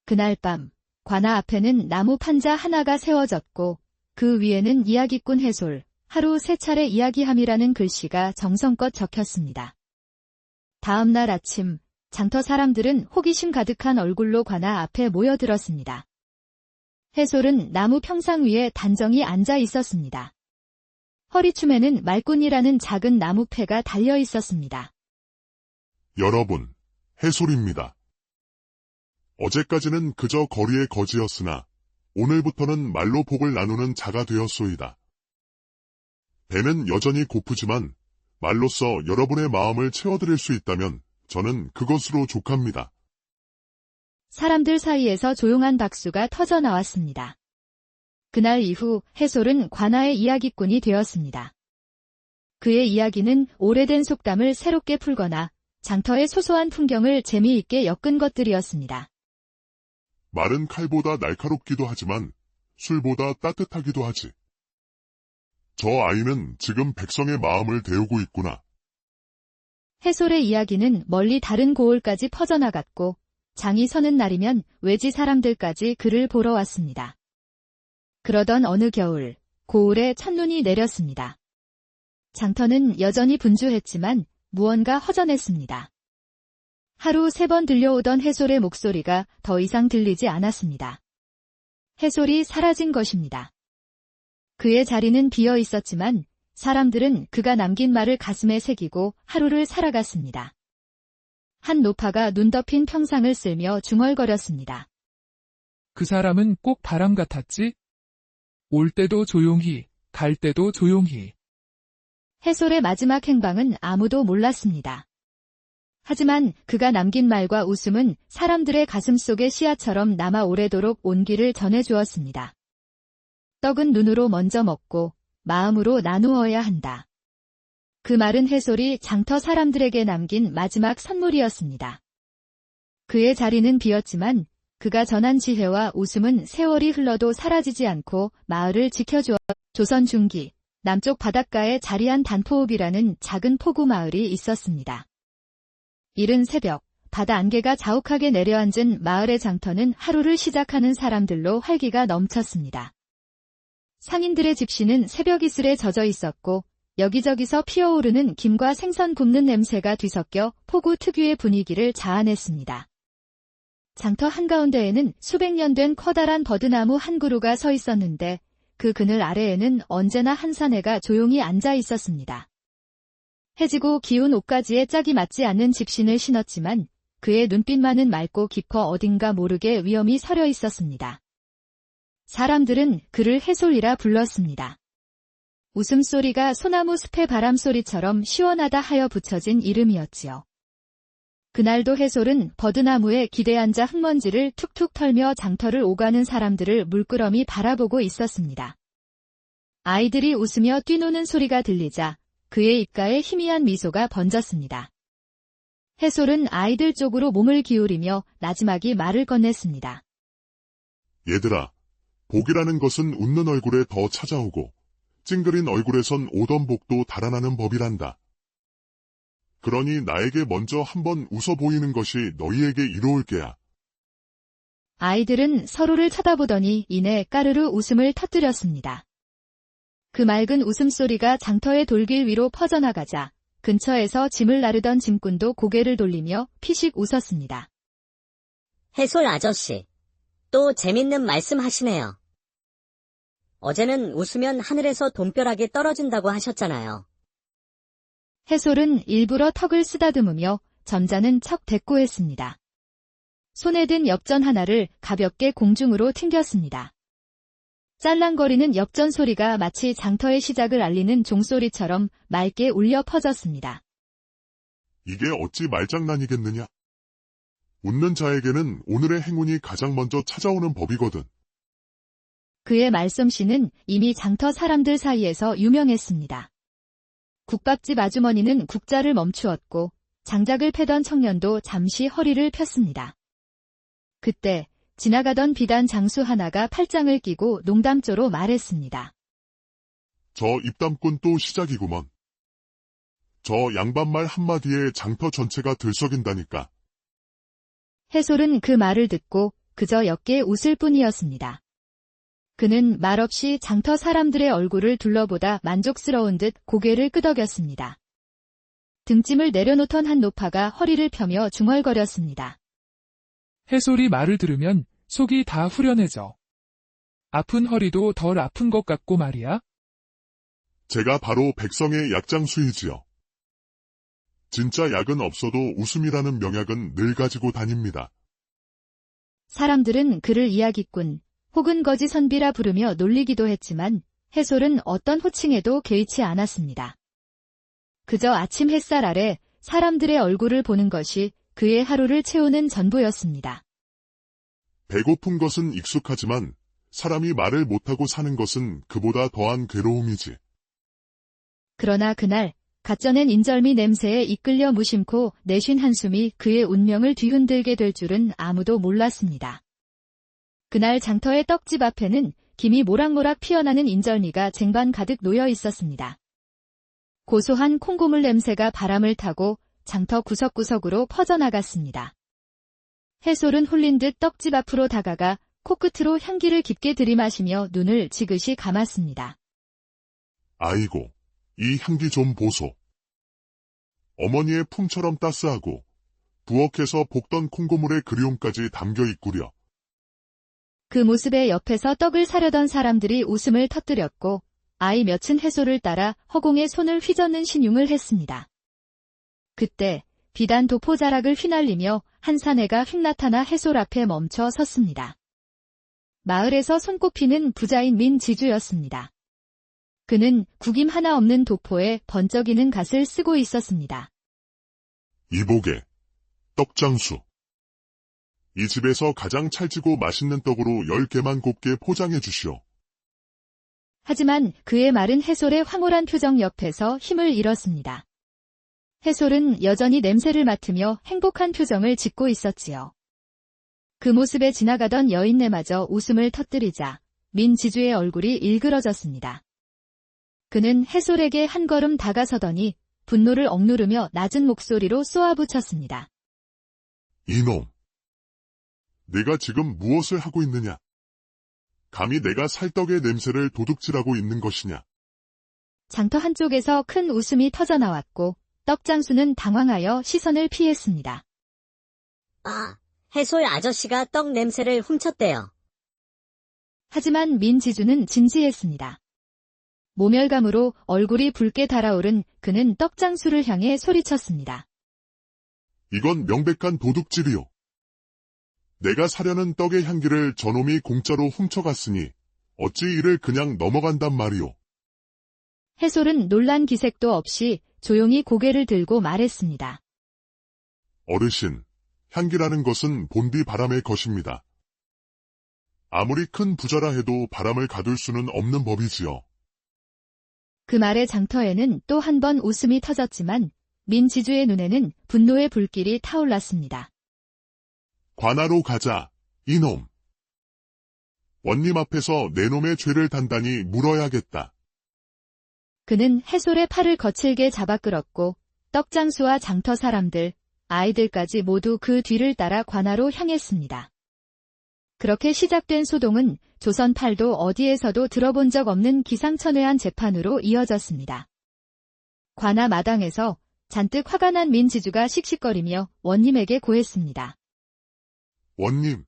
그날 밤, 관아 앞에는 나무 판자 하나가 세워졌고 그 위에는 이야기꾼 해솔, 하루 3차례 이야기함이라는 글씨가 정성껏 적혔습니다. 다음 날 아침, 장터 사람들은 호기심 가득한 얼굴로 관아 앞에 모여들었습니다. 해솔은 나무 평상 위에 단정히 앉아 있었습니다. 허리춤에는 말꾼이라는 작은 나무패가 달려 있었습니다. 여러분, 해솔입니다. 어제까지는 그저 거리의 거지였으나 오늘부터는 말로 복을 나누는 자가 되었소이다. 배는 여전히 고프지만 말로써 여러분의 마음을 채워드릴 수 있다면 저는 그것으로 족합니다. 사람들 사이에서 조용한 박수가 터져 나왔습니다. 그날 이후 해솔은 관아의 이야기꾼이 되었습니다. 그의 이야기는 오래된 속담을 새롭게 풀거나 장터의 소소한 풍경을 재미있게 엮은 것들이었습니다. 말은 칼보다 날카롭기도 하지만 술보다 따뜻하기도 하지. 저 아이는 지금 백성의 마음을 데우고 있구나. 해솔의 이야기는 멀리 다른 고을까지 퍼져나갔고 장이 서는 날이면 외지 사람들까지 그를 보러 왔습니다. 그러던 어느 겨울, 고을에 첫눈이 내렸습니다. 장터는 여전히 분주했지만 무언가 허전했습니다. 하루 3번 들려오던 해솔의 목소리가 더 이상 들리지 않았습니다. 해솔이 사라진 것입니다. 그의 자리는 비어 있었지만 사람들은 그가 남긴 말을 가슴에 새기고 하루를 살아갔습니다. 한 노파가 눈 덮인 평상을 쓸며 중얼거렸습니다. 그 사람은 꼭 바람 같았지? 올 때도 조용히, 갈 때도 조용히. 해솔의 마지막 행방은 아무도 몰랐습니다. 하지만 그가 남긴 말과 웃음은 사람들의 가슴 속의 씨앗처럼 남아 오래도록 온기를 전해주었습니다. 떡은 눈으로 먼저 먹고 마음으로 나누어야 한다. 그 말은 해솔이 장터 사람들에게 남긴 마지막 선물이었습니다. 그의 자리는 비었지만 그가 전한 지혜와 웃음은 세월이 흘러도 사라지지 않고 마을을 지켜주었. 조선 중기 남쪽 바닷가에 자리한 단포읍이라는 작은 포구 마을이 있었습니다. 이른 새벽 바다 안개가 자욱하게 내려앉은 마을의 장터는 하루를 시작하는 사람들로 활기가 넘쳤습니다. 상인들의 집시는 새벽 이슬에 젖어 있었고 여기저기서 피어오르는 김과 생선 굽는 냄새가 뒤섞여 포구 특유의 분위기를 자아냈습니다. 장터 한가운데에는 수백 년 된 커다란 버드나무 한 그루가 서 있었는데 그 그늘 아래에는 언제나 한 사내가 조용히 앉아 있었습니다. 해지고 기운 옷가지에 짝이 맞지 않는 집신을 신었지만 그의 눈빛만은 맑고 깊어 어딘가 모르게 위엄이 서려 있었습니다. 사람들은 그를 해솔이라 불렀습니다. 웃음소리가 소나무 숲의 바람소리처럼 시원하다 하여 붙여진 이름이었지요. 그날도 해솔은 버드나무에 기대 앉아 흙먼지를 툭툭 털며 장터를 오가는 사람들을 물끄러미 바라보고 있었습니다. 아이들이 웃으며 뛰노는 소리가 들리자 그의 입가에 희미한 미소가 번졌습니다. 해솔은 아이들 쪽으로 몸을 기울이며 나지막이 말을 건넸습니다. 얘들아, 복이라는 것은 웃는 얼굴에 더 찾아오고 찡그린 얼굴에선 오던 복도 달아나는 법이란다. 그러니 나에게 먼저 한번 웃어 보이는 것이 너희에게 이로울 게야. 아이들은 서로를 쳐다보더니 이내 까르르 웃음을 터뜨렸습니다. 그 맑은 웃음소리가 장터의 돌길 위로 퍼져나가자 근처에서 짐을 나르던 짐꾼도 고개를 돌리며 피식 웃었습니다. 해솔 아저씨, 또 재밌는 말씀 하시네요. 어제는 웃으면 하늘에서 돈벼락이 떨어진다고 하셨잖아요. 해솔은 일부러 턱을 쓰다듬으며 점잖은 척 대꾸했습니다. 손에 든 엽전 하나를 가볍게 공중으로 튕겼습니다. 짤랑거리는 엽전 소리가 마치 장터의 시작을 알리는 종소리처럼 맑게 울려 퍼졌습니다. 이게 어찌 말장난이겠느냐? 웃는 자에게는 오늘의 행운이 가장 먼저 찾아오는 법이거든. 그의 말솜씨는 이미 장터 사람들 사이에서 유명했습니다. 국밥집 아주머니는 국자를 멈추었고 장작을 패던 청년도 잠시 허리를 폈습니다. 그때 지나가던 비단 장수 하나가 팔짱을 끼고 농담조로 말했습니다. 저 입담꾼 또 시작이구먼. 저 양반말 한마디에 장터 전체가 들썩인다니까. 해솔은 그 말을 듣고 그저 옅게 웃을 뿐이었습니다. 그는 말없이 장터 사람들의 얼굴을 둘러보다 만족스러운 듯 고개를 끄덕였습니다. 등짐을 내려놓던 한 노파가 허리를 펴며 중얼거렸습니다. 해솔이 말을 들으면 속이 다 후련해져. 아픈 허리도 덜 아픈 것 같고 말이야. 제가 바로 백성의 약장수이지요. 진짜 약은 없어도 웃음이라는 명약은 늘 가지고 다닙니다. 사람들은 그를 이야기꾼 혹은 거지 선비라 부르며 놀리기도 했지만 해솔은 어떤 호칭에도 개의치 않았습니다. 그저 아침 햇살 아래 사람들의 얼굴을 보는 것이 그의 하루를 채우는 전부였습니다. 배고픈 것은 익숙하지만 사람이 말을 못하고 사는 것은 그보다 더한 괴로움이지. 그러나 그날 갓 쪄낸 인절미 냄새에 이끌려 무심코 내쉰 한숨이 그의 운명을 뒤흔들게 될 줄은 아무도 몰랐습니다. 그날 장터의 떡집 앞에는 김이 모락모락 피어나는 인절미가 쟁반 가득 놓여 있었습니다. 고소한 콩고물 냄새가 바람을 타고 장터 구석구석으로 퍼져나갔습니다. 해솔은 홀린 듯 떡집 앞으로 다가가 코끝으로 향기를 깊게 들이마시며 눈을 지그시 감았습니다. 아이고, 이 향기 좀 보소. 어머니의 품처럼 따스하고 부엌에서 볶던 콩고물의 그리움까지 담겨 있구려. 그 모습에 옆에서 떡을 사려던 사람들이 웃음을 터뜨렸고 아이 몇은 해솔을 따라 허공에 손을 휘젓는 신용을 했습니다. 그때 비단 도포자락을 휘날리며 한 사내가 휙 나타나 해솔 앞에 멈춰 섰습니다. 마을에서 손꼽히는 부자인 민지주였습니다. 그는 구김 하나 없는 도포에 번쩍이는 갓을 쓰고 있었습니다. 이보게, 떡장수. 이 집에서 가장 찰지고 맛있는 떡으로 10개만 곱게 포장해 주시오. 하지만 그의 말은 해솔의 황홀한 표정 옆에서 힘을 잃었습니다. 해솔은 여전히 냄새를 맡으며 행복한 표정을 짓고 있었지요. 그 모습에 지나가던 여인네마저 웃음을 터뜨리자 민지주의 얼굴이 일그러졌습니다. 그는 해솔에게 한 걸음 다가서더니 분노를 억누르며 낮은 목소리로 쏘아붙였습니다. 이놈! 내가 지금 무엇을 하고 있느냐? 감히 내가 살떡의 냄새를 도둑질하고 있는 것이냐? 장터 한쪽에서 큰 웃음이 터져나왔고 떡장수는 당황하여 시선을 피했습니다. 아, 해솔 아저씨가 떡 냄새를 훔쳤대요. 하지만 민지주는 진지했습니다. 모멸감으로 얼굴이 붉게 달아오른 그는 떡장수를 향해 소리쳤습니다. 이건 명백한 도둑질이오. 내가 사려는 떡의 향기를 저놈이 공짜로 훔쳐갔으니 어찌 이를 그냥 넘어간단 말이오. 해솔은 놀란 기색도 없이 조용히 고개를 들고 말했습니다. 어르신, 향기라는 것은 본디 바람의 것입니다. 아무리 큰 부자라 해도 바람을 가둘 수는 없는 법이지요. 그 말에 장터에는 또 한 번 웃음이 터졌지만 민지주의 눈에는 분노의 불길이 타올랐습니다. 관하로 가자, 이놈. 원님 앞에서 내 놈의 죄를 단단히 물어야겠다. 그는 해솔의 팔을 거칠게 잡아 끌었고 떡장수와 장터 사람들, 아이들까지 모두 그 뒤를 따라 관하로 향했습니다. 그렇게 시작된 소동은 조선 팔도 어디에서도 들어본 적 없는 기상천외한 재판으로 이어졌습니다. 관하 마당에서 잔뜩 화가 난 민지주가 씩씩거리며 원님에게 고했습니다. 원님.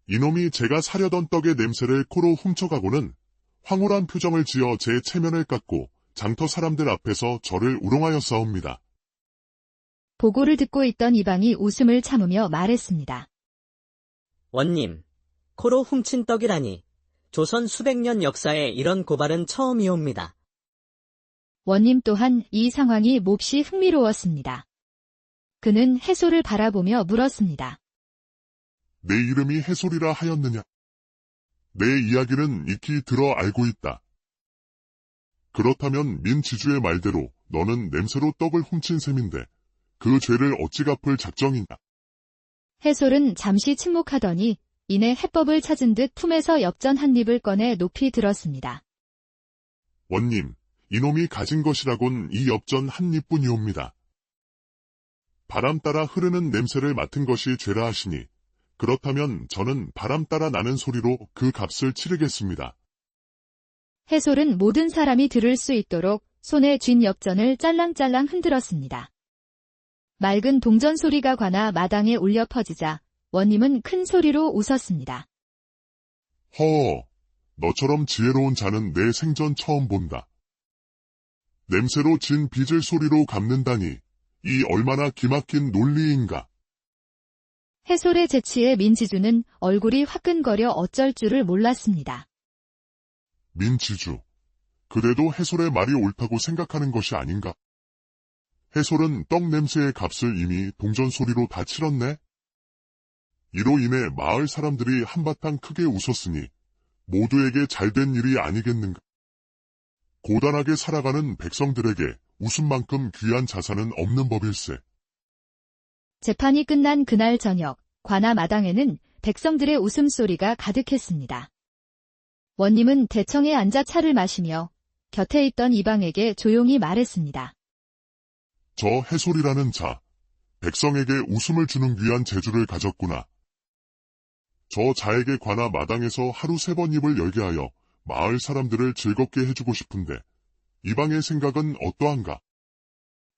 이놈이 제가 사려던 떡의 냄새를 코로 훔쳐가고는 황홀한 표정을 지어 제 체면을 깎고 장터 사람들 앞에서 저를 우롱하였사옵니다. 보고를 듣고 있던 이방이 웃음을 참으며 말했습니다. 원님, 코로 훔친 떡이라니 조선 수백 년 역사에 이런 고발은 처음이옵니다. 원님 또한 이 상황이 몹시 흥미로웠습니다. 그는 해솔을 바라보며 물었습니다. 내 이름이 해솔이라 하였느냐? 내 이야기는 익히 들어 알고 있다. 그렇다면 민지주의 말대로 너는 냄새로 떡을 훔친 셈인데 그 죄를 어찌 갚을 작정이냐? 해솔은 잠시 침묵하더니 이내 해법을 찾은 듯 품에서 엽전 한 입을 꺼내 높이 들었습니다. 원님, 이놈이 가진 것이라곤 이 엽전 한 입뿐이옵니다. 바람 따라 흐르는 냄새를 맡은 것이 죄라 하시니 그렇다면 저는 바람 따라 나는 소리로 그 값을 치르겠습니다. 해솔은 모든 사람이 들을 수 있도록 손에 쥔 엽전을 짤랑짤랑 흔들었습니다. 맑은 동전 소리가 관아 마당에 울려 퍼지자 원님은 큰 소리로 웃었습니다. 허, 너처럼 지혜로운 자는 내 생전 처음 본다. 냄새로 진 빚을 소리로 갚는다니 이 얼마나 기막힌 논리인가. 해솔의 재치에 민지주는 얼굴이 화끈거려 어쩔 줄을 몰랐습니다. 민지주, 그래도 해솔의 말이 옳다고 생각하는 것이 아닌가? 해솔은 떡 냄새의 값을 이미 동전 소리로 다 치렀네? 이로 인해 마을 사람들이 한바탕 크게 웃었으니 모두에게 잘된 일이 아니겠는가? 고단하게 살아가는 백성들에게 웃음만큼 귀한 자산은 없는 법일세. 재판이 끝난 그날 저녁, 관아 마당에는 백성들의 웃음소리가 가득했습니다. 원님은 대청에 앉아 차를 마시며 곁에 있던 이방에게 조용히 말했습니다. 저 해솔이라는 자, 백성에게 웃음을 주는 귀한 재주를 가졌구나. 저 자에게 관아 마당에서 하루 3번 입을 열게 하여 마을 사람들을 즐겁게 해주고 싶은데 이방의 생각은 어떠한가?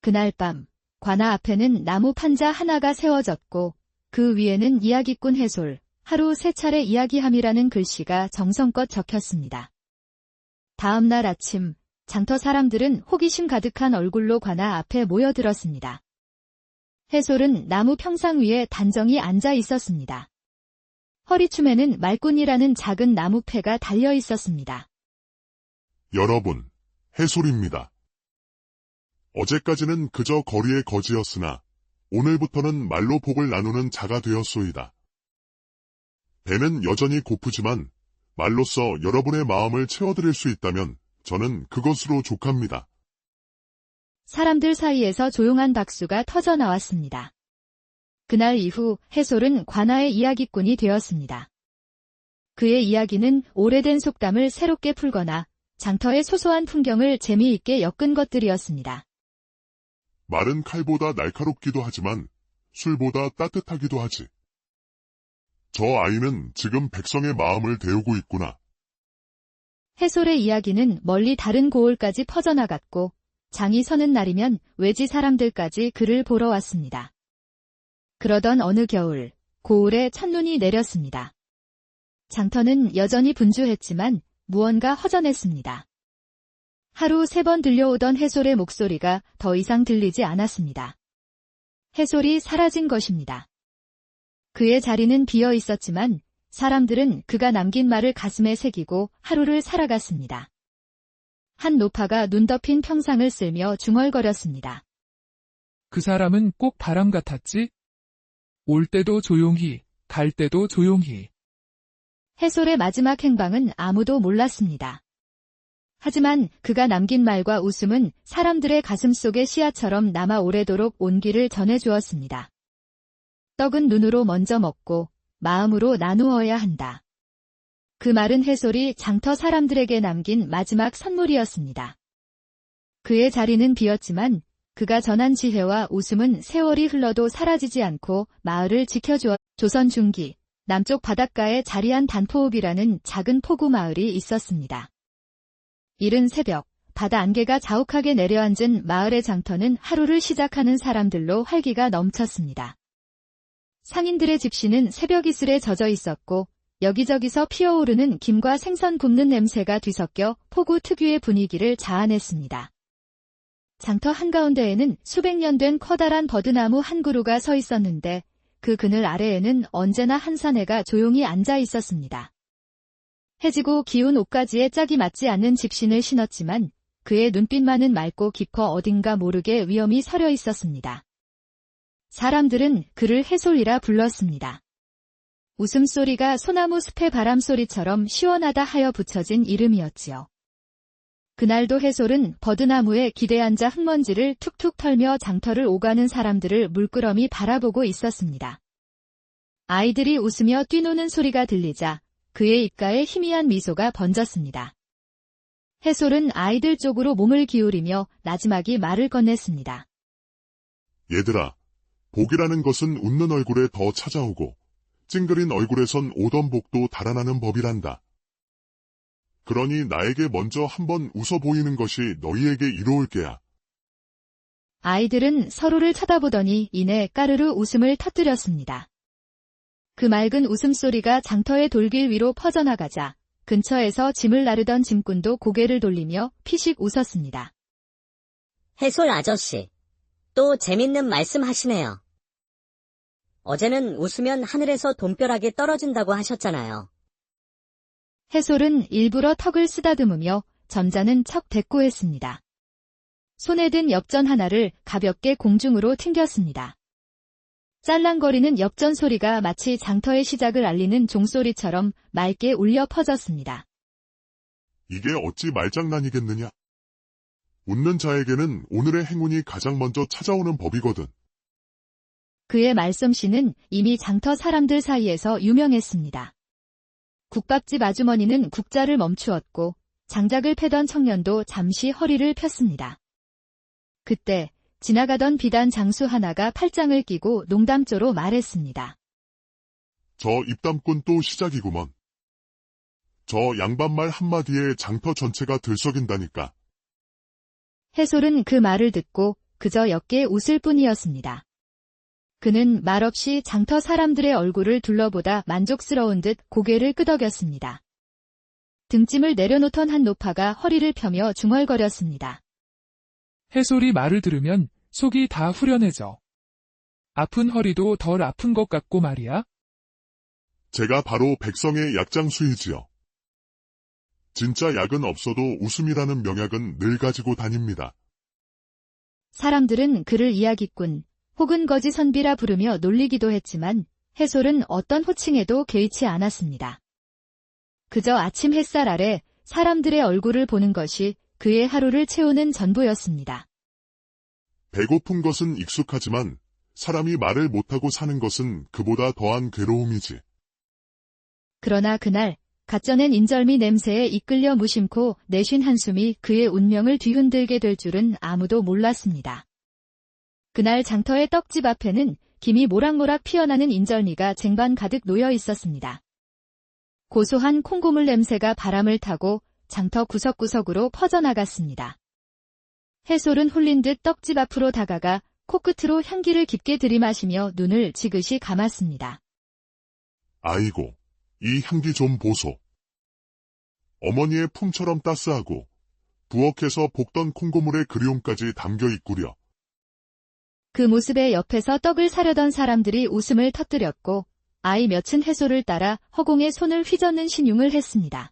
그날 밤, 관아 앞에는 나무 판자 하나가 세워졌고 그 위에는 이야기꾼 해솔, 하루 3차례 이야기함이라는 글씨가 정성껏 적혔습니다. 다음 날 아침, 장터 사람들은 호기심 가득한 얼굴로 관아 앞에 모여들었습니다. 해솔은 나무 평상 위에 단정히 앉아 있었습니다. 허리춤에는 말꾼이라는 작은 나무패가 달려 있었습니다. 여러분, 해솔입니다. 어제까지는 그저 거리의 거지였으나 오늘부터는 말로 복을 나누는 자가 되었소이다. 배는 여전히 고프지만 말로써 여러분의 마음을 채워드릴 수 있다면 저는 그것으로 족합니다. 사람들 사이에서 조용한 박수가 터져 나왔습니다. 그날 이후 해솔은 관아의 이야기꾼이 되었습니다. 그의 이야기는 오래된 속담을 새롭게 풀거나 장터의 소소한 풍경을 재미있게 엮은 것들이었습니다. 말은 칼보다 날카롭기도 하지만 술보다 따뜻하기도 하지. 저 아이는 지금 백성의 마음을 데우고 있구나. 해솔의 이야기는 멀리 다른 고을까지 퍼져나갔고 장이 서는 날이면 외지 사람들까지 그를 보러 왔습니다. 그러던 어느 겨울, 고을에 첫눈이 내렸습니다. 장터는 여전히 분주했지만 무언가 허전했습니다. 하루 3번 들려오던 해솔의 목소리가 더 이상 들리지 않았습니다. 해솔이 사라진 것입니다. 그의 자리는 비어 있었지만 사람들은 그가 남긴 말을 가슴에 새기고 하루를 살아갔습니다. 한 노파가 눈 덮인 평상을 쓸며 중얼거렸습니다. 그 사람은 꼭 바람 같았지? 올 때도 조용히, 갈 때도 조용히. 해솔의 마지막 행방은 아무도 몰랐습니다. 하지만 그가 남긴 말과 웃음은 사람들의 가슴 속의 씨앗처럼 남아 오래도록 온기를 전해주었습니다. 떡은 눈으로 먼저 먹고 마음으로 나누어야 한다. 그 말은 해솔이 장터 사람들에게 남긴 마지막 선물이었습니다. 그의 자리는 비었지만 그가 전한 지혜와 웃음은 세월이 흘러도 사라지지 않고 마을을 지켜주었. 조선 중기 남쪽 바닷가에 자리한 단포읍이라는 작은 포구 마을이 있었습니다. 이른 새벽 바다 안개가 자욱하게 내려앉은 마을의 장터는 하루를 시작하는 사람들로 활기가 넘쳤습니다. 상인들의 집시는 새벽 이슬에 젖어 있었고 여기저기서 피어오르는 김과 생선 굽는 냄새가 뒤섞여 포구 특유의 분위기를 자아냈습니다. 장터 한가운데에는 수백 년 된 커다란 버드나무 한 그루가 서 있었는데 그 그늘 아래에는 언제나 한 사내가 조용히 앉아 있었습니다. 해지고 기운 옷가지에 짝이 맞지 않는 집신을 신었지만 그의 눈빛만은 맑고 깊어 어딘가 모르게 위엄이 서려 있었습니다. 사람들은 그를 해솔이라 불렀습니다. 웃음소리가 소나무 숲의 바람소리처럼 시원하다 하여 붙여진 이름이었지요. 그날도 해솔은 버드나무에 기대 앉아 흙먼지를 툭툭 털며 장터를 오가는 사람들을 물끄러미 바라보고 있었습니다. 아이들이 웃으며 뛰노는 소리가 들리자 그의 입가에 희미한 미소가 번졌습니다. 해솔은 아이들 쪽으로 몸을 기울이며 나지막이 말을 건넸습니다. 얘들아, 복이라는 것은 웃는 얼굴에 더 찾아오고 찡그린 얼굴에선 오던 복도 달아나는 법이란다. 그러니 나에게 먼저 한번 웃어 보이는 것이 너희에게 이로울 게야. 아이들은 서로를 쳐다보더니 이내 까르르 웃음을 터뜨렸습니다. 그 맑은 웃음소리가 장터의 돌길 위로 퍼져나가자 근처에서 짐을 나르던 짐꾼도 고개를 돌리며 피식 웃었습니다. 해솔 아저씨, 또 재밌는 말씀 하시네요. 어제는 웃으면 하늘에서 돈벼락이 떨어진다고 하셨잖아요. 해솔은 일부러 턱을 쓰다듬으며 점잖은 척 대꾸했습니다. 손에 든 엽전 하나를 가볍게 공중으로 튕겼습니다. 짤랑거리는 엽전 소리가 마치 장터의 시작을 알리는 종소리처럼 맑게 울려 퍼졌습니다. 이게 어찌 말장난이겠느냐? 웃는 자에게는 오늘의 행운이 가장 먼저 찾아오는 법이거든. 그의 말솜씨는 이미 장터 사람들 사이에서 유명했습니다. 국밥집 아주머니는 국자를 멈추었고 장작을 패던 청년도 잠시 허리를 폈습니다. 그때 지나가던 비단 장수 하나가 팔짱을 끼고 농담조로 말했습니다. 저 입담꾼 또 시작이구먼. 저 양반말 한마디에 장터 전체가 들썩인다니까. 해솔은 그 말을 듣고 그저 옅게 웃을 뿐이었습니다. 그는 말없이 장터 사람들의 얼굴을 둘러보다 만족스러운 듯 고개를 끄덕였습니다. 등짐을 내려놓던 한 노파가 허리를 펴며 중얼거렸습니다. 해솔이 말을 들으면 속이 다 후련해져. 아픈 허리도 덜 아픈 것 같고 말이야. 제가 바로 백성의 약장수이지요. 진짜 약은 없어도 웃음이라는 명약은 늘 가지고 다닙니다. 사람들은 그를 이야기꾼 혹은 거지 선비라 부르며 놀리기도 했지만 해솔은 어떤 호칭에도 개의치 않았습니다. 그저 아침 햇살 아래 사람들의 얼굴을 보는 것이 그의 하루를 채우는 전부였습니다. 배고픈 것은 익숙하지만 사람이 말을 못하고 사는 것은 그보다 더한 괴로움이지. 그러나 그날 갓 쪄낸 인절미 냄새에 이끌려 무심코 내쉰 한숨이 그의 운명을 뒤흔들게 될 줄은 아무도 몰랐습니다. 그날 장터의 떡집 앞에는 김이 모락모락 피어나는 인절미가 쟁반 가득 놓여 있었습니다. 고소한 콩고물 냄새가 바람을 타고 장터 구석구석으로 퍼져나갔습니다. 해솔은 홀린 듯 떡집 앞으로 다가가 코끝으로 향기를 깊게 들이마시며 눈을 지그시 감았습니다. 아이고, 이 향기 좀 보소. 어머니의 품처럼 따스하고 부엌에서 볶던 콩고물의 그리움까지 담겨 있구려. 그 모습에 옆에서 떡을 사려던 사람들이 웃음을 터뜨렸고 아이 몇은 해솔을 따라 허공에 손을 휘젓는 신용을 했습니다.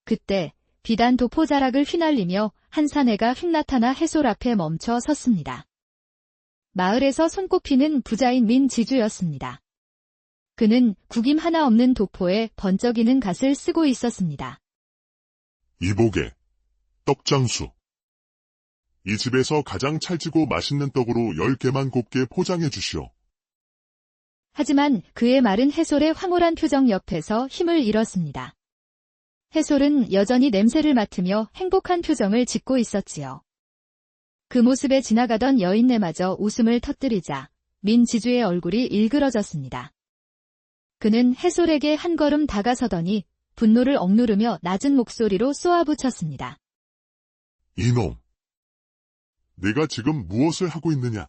그때 비단 도포자락을 휘날리며 한 사내가 휙 나타나 해솔 앞에 멈춰 섰습니다. 마을에서 손꼽히는 부자인 민지주였습니다. 그는 구김 하나 없는 도포에 번쩍이는 갓을 쓰고 있었습니다. 이보게, 떡장수. 이 집에서 가장 찰지고 맛있는 떡으로 10개만 곱게 포장해 주시오. 하지만 그의 말은 해솔의 황홀한 표정 옆에서 힘을 잃었습니다. 해솔은 여전히 냄새를 맡으며 행복한 표정을 짓고 있었지요. 그 모습에 지나가던 여인네마저 웃음을 터뜨리자 민지주의 얼굴이 일그러졌습니다. 그는 해솔에게 한 걸음 다가서더니 분노를 억누르며 낮은 목소리로 쏘아붙였습니다. 이놈! 네가 지금 무엇을 하고 있느냐?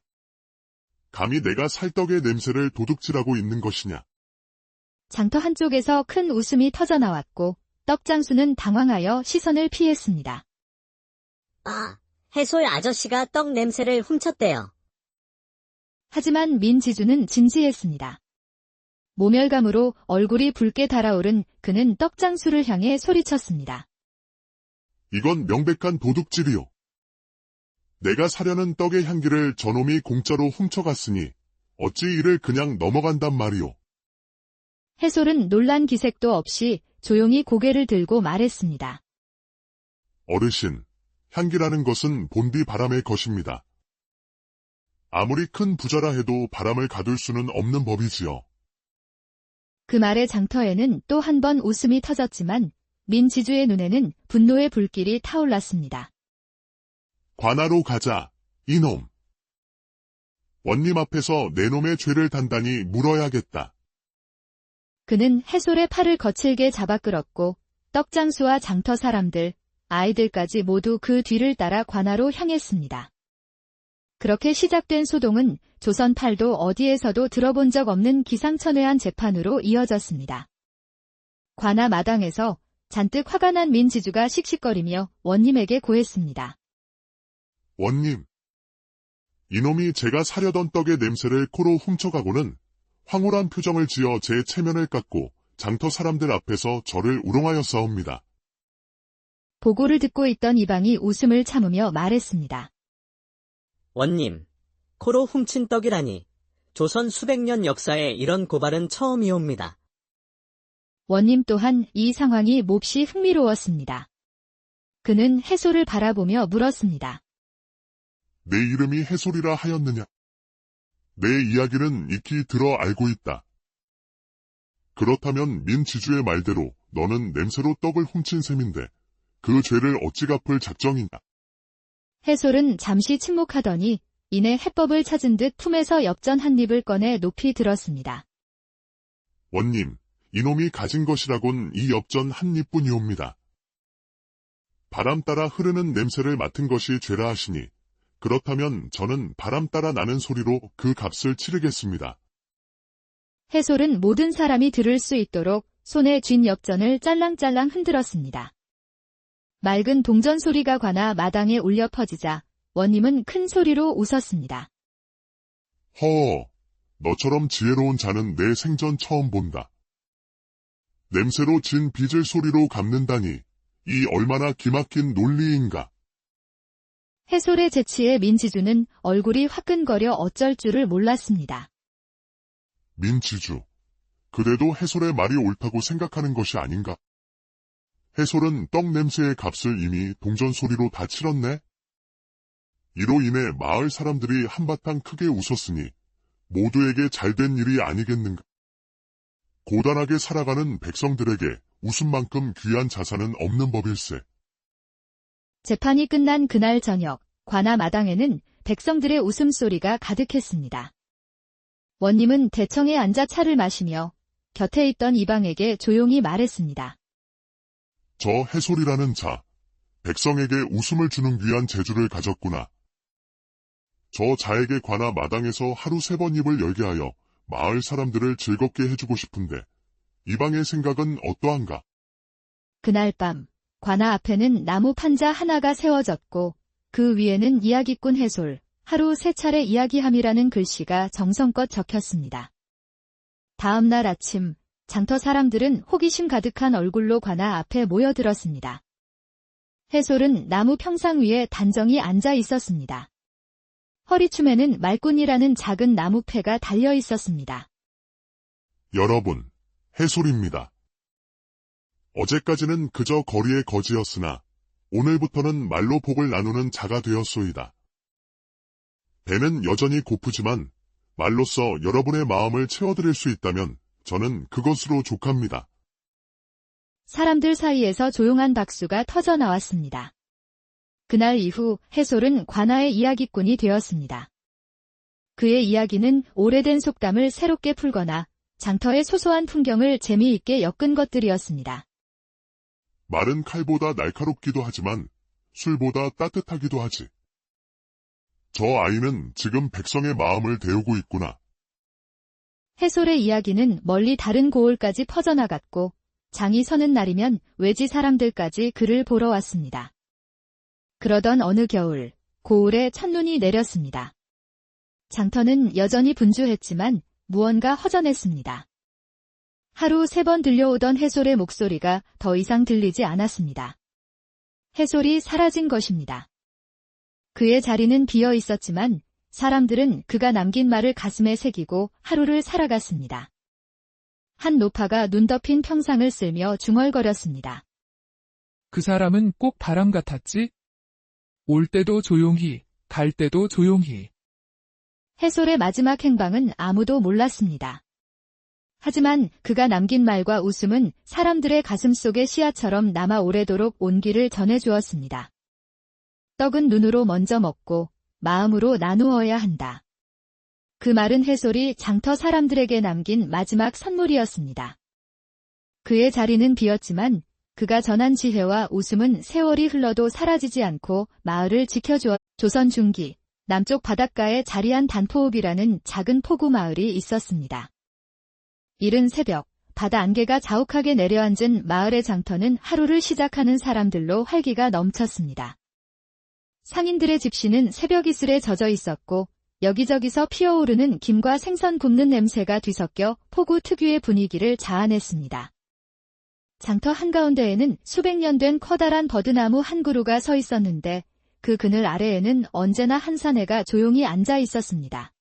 감히 내가 살떡의 냄새를 도둑질하고 있는 것이냐? 장터 한쪽에서 큰 웃음이 터져나왔고 떡장수는 당황하여 시선을 피했습니다. 아, 해솔 아저씨가 떡 냄새를 훔쳤대요. 하지만 민지주는 진지했습니다. 모멸감으로 얼굴이 붉게 달아오른 그는 떡장수를 향해 소리쳤습니다. 이건 명백한 도둑질이오. 내가 사려는 떡의 향기를 저놈이 공짜로 훔쳐갔으니 어찌 이를 그냥 넘어간단 말이오. 해솔은 놀란 기색도 없이 조용히 고개를 들고 말했습니다. 어르신, 향기라는 것은 본디 바람의 것입니다. 아무리 큰 부자라 해도 바람을 가둘 수는 없는 법이지요. 그 말에 장터에는 또 한 번 웃음이 터졌지만 민지주의 눈에는 분노의 불길이 타올랐습니다. 관하로 가자, 이놈. 원님 앞에서 내 놈의 죄를 단단히 물어야겠다. 그는 해솔의 팔을 거칠게 잡아 끌었고 떡장수와 장터 사람들, 아이들까지 모두 그 뒤를 따라 관하로 향했습니다. 그렇게 시작된 소동은 조선 팔도 어디에서도 들어본 적 없는 기상천외한 재판으로 이어졌습니다. 관하 마당에서 잔뜩 화가 난 민지주가 씩씩거리며 원님에게 고했습니다. 원님, 이놈이 제가 사려던 떡의 냄새를 코로 훔쳐가고는 황홀한 표정을 지어 제 체면을 깎고 장터 사람들 앞에서 저를 우롱하였사옵니다. 보고를 듣고 있던 이방이 웃음을 참으며 말했습니다. 원님, 코로 훔친 떡이라니 조선 수백 년 역사에 이런 고발은 처음이옵니다. 원님 또한 이 상황이 몹시 흥미로웠습니다. 그는 해솔을 바라보며 물었습니다. 내 이름이 해솔이라 하였느냐? 내 이야기는 익히 들어 알고 있다. 그렇다면 민지주의 말대로 너는 냄새로 떡을 훔친 셈인데 그 죄를 어찌 갚을 작정이냐? 해솔은 잠시 침묵하더니 이내 해법을 찾은 듯 품에서 엽전 한 입을 꺼내 높이 들었습니다. 원님, 이놈이 가진 것이라곤 이 엽전 한 입뿐이옵니다. 바람 따라 흐르는 냄새를 맡은 것이 죄라 하시니 그렇다면 저는 바람 따라 나는 소리로 그 값을 치르겠습니다. 해솔은 모든 사람이 들을 수 있도록 손에 쥔 엽전을 짤랑짤랑 흔들었습니다. 맑은 동전 소리가 관아 마당에 울려 퍼지자 원님은 큰 소리로 웃었습니다. 허, 너처럼 지혜로운 자는 내 생전 처음 본다. 냄새로 진 빚을 소리로 갚는다니 이 얼마나 기막힌 논리인가. 해솔의 재치에 민지주는 얼굴이 화끈거려 어쩔 줄을 몰랐습니다. 민지주, 그래도 해솔의 말이 옳다고 생각하는 것이 아닌가? 해솔은 떡 냄새의 값을 이미 동전 소리로 다 치렀네? 이로 인해 마을 사람들이 한바탕 크게 웃었으니 모두에게 잘된 일이 아니겠는가? 고단하게 살아가는 백성들에게 웃음만큼 귀한 자산은 없는 법일세. 재판이 끝난 그날 저녁, 관아 마당에는 백성들의 웃음소리가 가득했습니다. 원님은 대청에 앉아 차를 마시며 곁에 있던 이방에게 조용히 말했습니다. 저 해솔이라는 자, 백성에게 웃음을 주는 귀한 재주를 가졌구나. 저 자에게 관아 마당에서 하루 3번 입을 열게 하여 마을 사람들을 즐겁게 해주고 싶은데 이방의 생각은 어떠한가? 그날 밤, 관아 앞에는 나무 판자 하나가 세워졌고 그 위에는 이야기꾼 해솔, 하루 3차례 이야기함이라는 글씨가 정성껏 적혔습니다. 다음 날 아침, 장터 사람들은 호기심 가득한 얼굴로 관아 앞에 모여들었습니다. 해솔은 나무 평상 위에 단정히 앉아 있었습니다. 허리춤에는 말꾼이라는 작은 나무패가 달려 있었습니다. 여러분, 해솔입니다. 어제까지는 그저 거리의 거지였으나 오늘부터는 말로 복을 나누는 자가 되었소이다. 배는 여전히 고프지만 말로써 여러분의 마음을 채워드릴 수 있다면 저는 그것으로 족합니다. 사람들 사이에서 조용한 박수가 터져 나왔습니다. 그날 이후 해솔은 관아의 이야기꾼이 되었습니다. 그의 이야기는 오래된 속담을 새롭게 풀거나 장터의 소소한 풍경을 재미있게 엮은 것들이었습니다. 말은 칼보다 날카롭기도 하지만 술보다 따뜻하기도 하지. 저 아이는 지금 백성의 마음을 데우고 있구나. 해솔의 이야기는 멀리 다른 고을까지 퍼져나갔고 장이 서는 날이면 외지 사람들까지 그를 보러 왔습니다. 그러던 어느 겨울, 고을에 첫눈이 내렸습니다. 장터는 여전히 분주했지만 무언가 허전했습니다. 하루 3번 들려오던 해솔의 목소리가 더 이상 들리지 않았습니다. 해솔이 사라진 것입니다. 그의 자리는 비어 있었지만 사람들은 그가 남긴 말을 가슴에 새기고 하루를 살아갔습니다. 한 노파가 눈 덮인 평상을 쓸며 중얼거렸습니다. 그 사람은 꼭 바람 같았지? 올 때도 조용히, 갈 때도 조용히. 해솔의 마지막 행방은 아무도 몰랐습니다. 하지만 그가 남긴 말과 웃음은 사람들의 가슴속의 씨앗처럼 남아 오래도록 온기를 전해주었습니다. 떡은 눈으로 먼저 먹고 마음으로 나누어야 한다. 그 말은 해솔이 장터 사람들에게 남긴 마지막 선물이었습니다. 그의 자리는 비었지만 그가 전한 지혜와 웃음은 세월이 흘러도 사라지지 않고 마을을 지켜주었. 조선 중기 남쪽 바닷가에 자리한 단포읍이라는 작은 포구 마을이 있었습니다. 이른 새벽 바다 안개가 자욱하게 내려앉은 마을의 장터는 하루를 시작하는 사람들로 활기가 넘쳤습니다. 상인들의 집시는 새벽 이슬에 젖어 있었고 여기저기서 피어오르는 김과 생선 굽는 냄새가 뒤섞여 포구 특유의 분위기를 자아냈습니다. 장터 한가운데에는 수백 년 된 커다란 버드나무 한 그루가 서 있었는데 그 그늘 아래에는 언제나 한 사내가 조용히 앉아 있었습니다.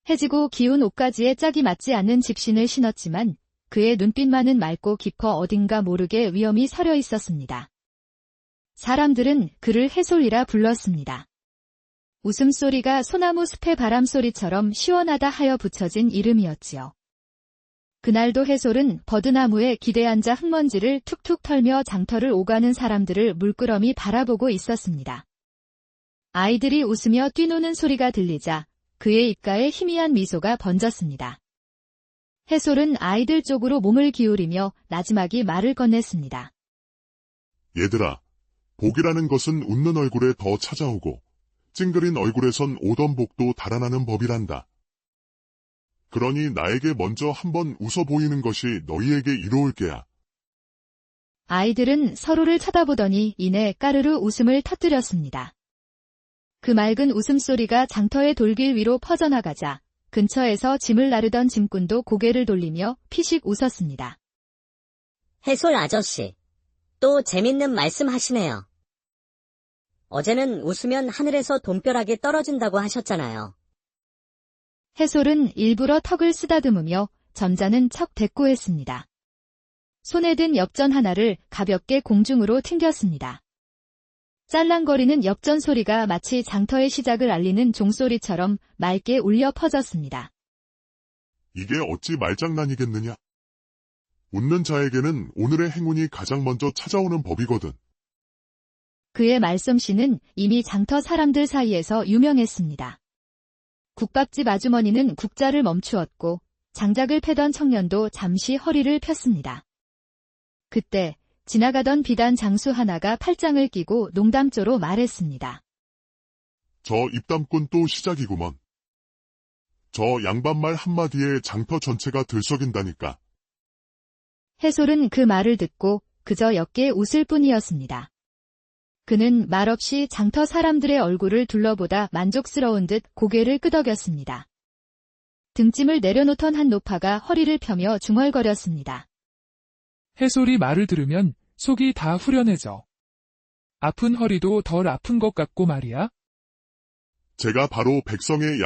해지고 기운 옷가지에 짝이 맞지 않는 집신을 신었지만 그의 눈빛만은 맑고 깊어 어딘가 모르게 위엄이 서려 있었습니다. 사람들은 그를 해솔이라 불렀습니다. 웃음소리가 소나무 숲의 바람소리처럼 시원하다 하여 붙여진 이름이었지요. 그날도 해솔은 버드나무에 기대 앉아 흙먼지를 툭툭 털며 장터를 오가는 사람들을 물끄러미 바라보고 있었습니다. 아이들이 웃으며 뛰노는 소리가 들리자 그의 입가에 희미한 미소가 번졌습니다. 해솔은 아이들 쪽으로 몸을 기울이며 나지막이 말을 건넸습니다. 얘들아, 복이라는 것은 웃는 얼굴에 더 찾아오고 찡그린 얼굴에선 오던 복도 달아나는 법이란다. 그러니 나에게 먼저 한번 웃어 보이는 것이 너희에게 이로울 게야. 아이들은 서로를 쳐다보더니 이내 까르르 웃음을 터뜨렸습니다. 그 맑은 웃음소리가 장터의 돌길 위로 퍼져나가자 근처에서 짐을 나르던 짐꾼도 고개를 돌리며 피식 웃었습니다. 해솔 아저씨, 또 재밌는 말씀 하시네요. 어제는 웃으면 하늘에서 돈벼락이 떨어진다고 하셨잖아요. 해솔은 일부러 턱을 쓰다듬으며 점잖은 척 대꾸했습니다. 손에 든 엽전 하나를 가볍게 공중으로 튕겼습니다. 짤랑거리는 엽전 소리가 마치 장터의 시작을 알리는 종소리처럼 맑게 울려 퍼졌습니다. 이게 어찌 말장난이겠느냐? 웃는 자에게는 오늘의 행운이 가장 먼저 찾아오는 법이거든. 그의 말솜씨는 이미 장터 사람들 사이에서 유명했습니다. 국밥집 아주머니는 국자를 멈추었고 장작을 패던 청년도 잠시 허리를 폈습니다. 그때 지나가던 비단 장수 하나가 팔짱을 끼고 농담조로 말했습니다. 저 입담꾼 또 시작이구먼. 저 양반말 한마디에 장터 전체가 들썩인다니까. 해솔은 그 말을 듣고 그저 옅게 웃을 뿐이었습니다. 그는 말없이 장터 사람들의 얼굴을 둘러보다 만족스러운 듯 고개를 끄덕였습니다. 등짐을 내려놓던 한 노파가 허리를 펴며 중얼거렸습니다. 해솔이 말을 들으면 속이 다 후련해져. 아픈 허리도 덜 아픈 것 같고 말이야. 제가 바로 백성의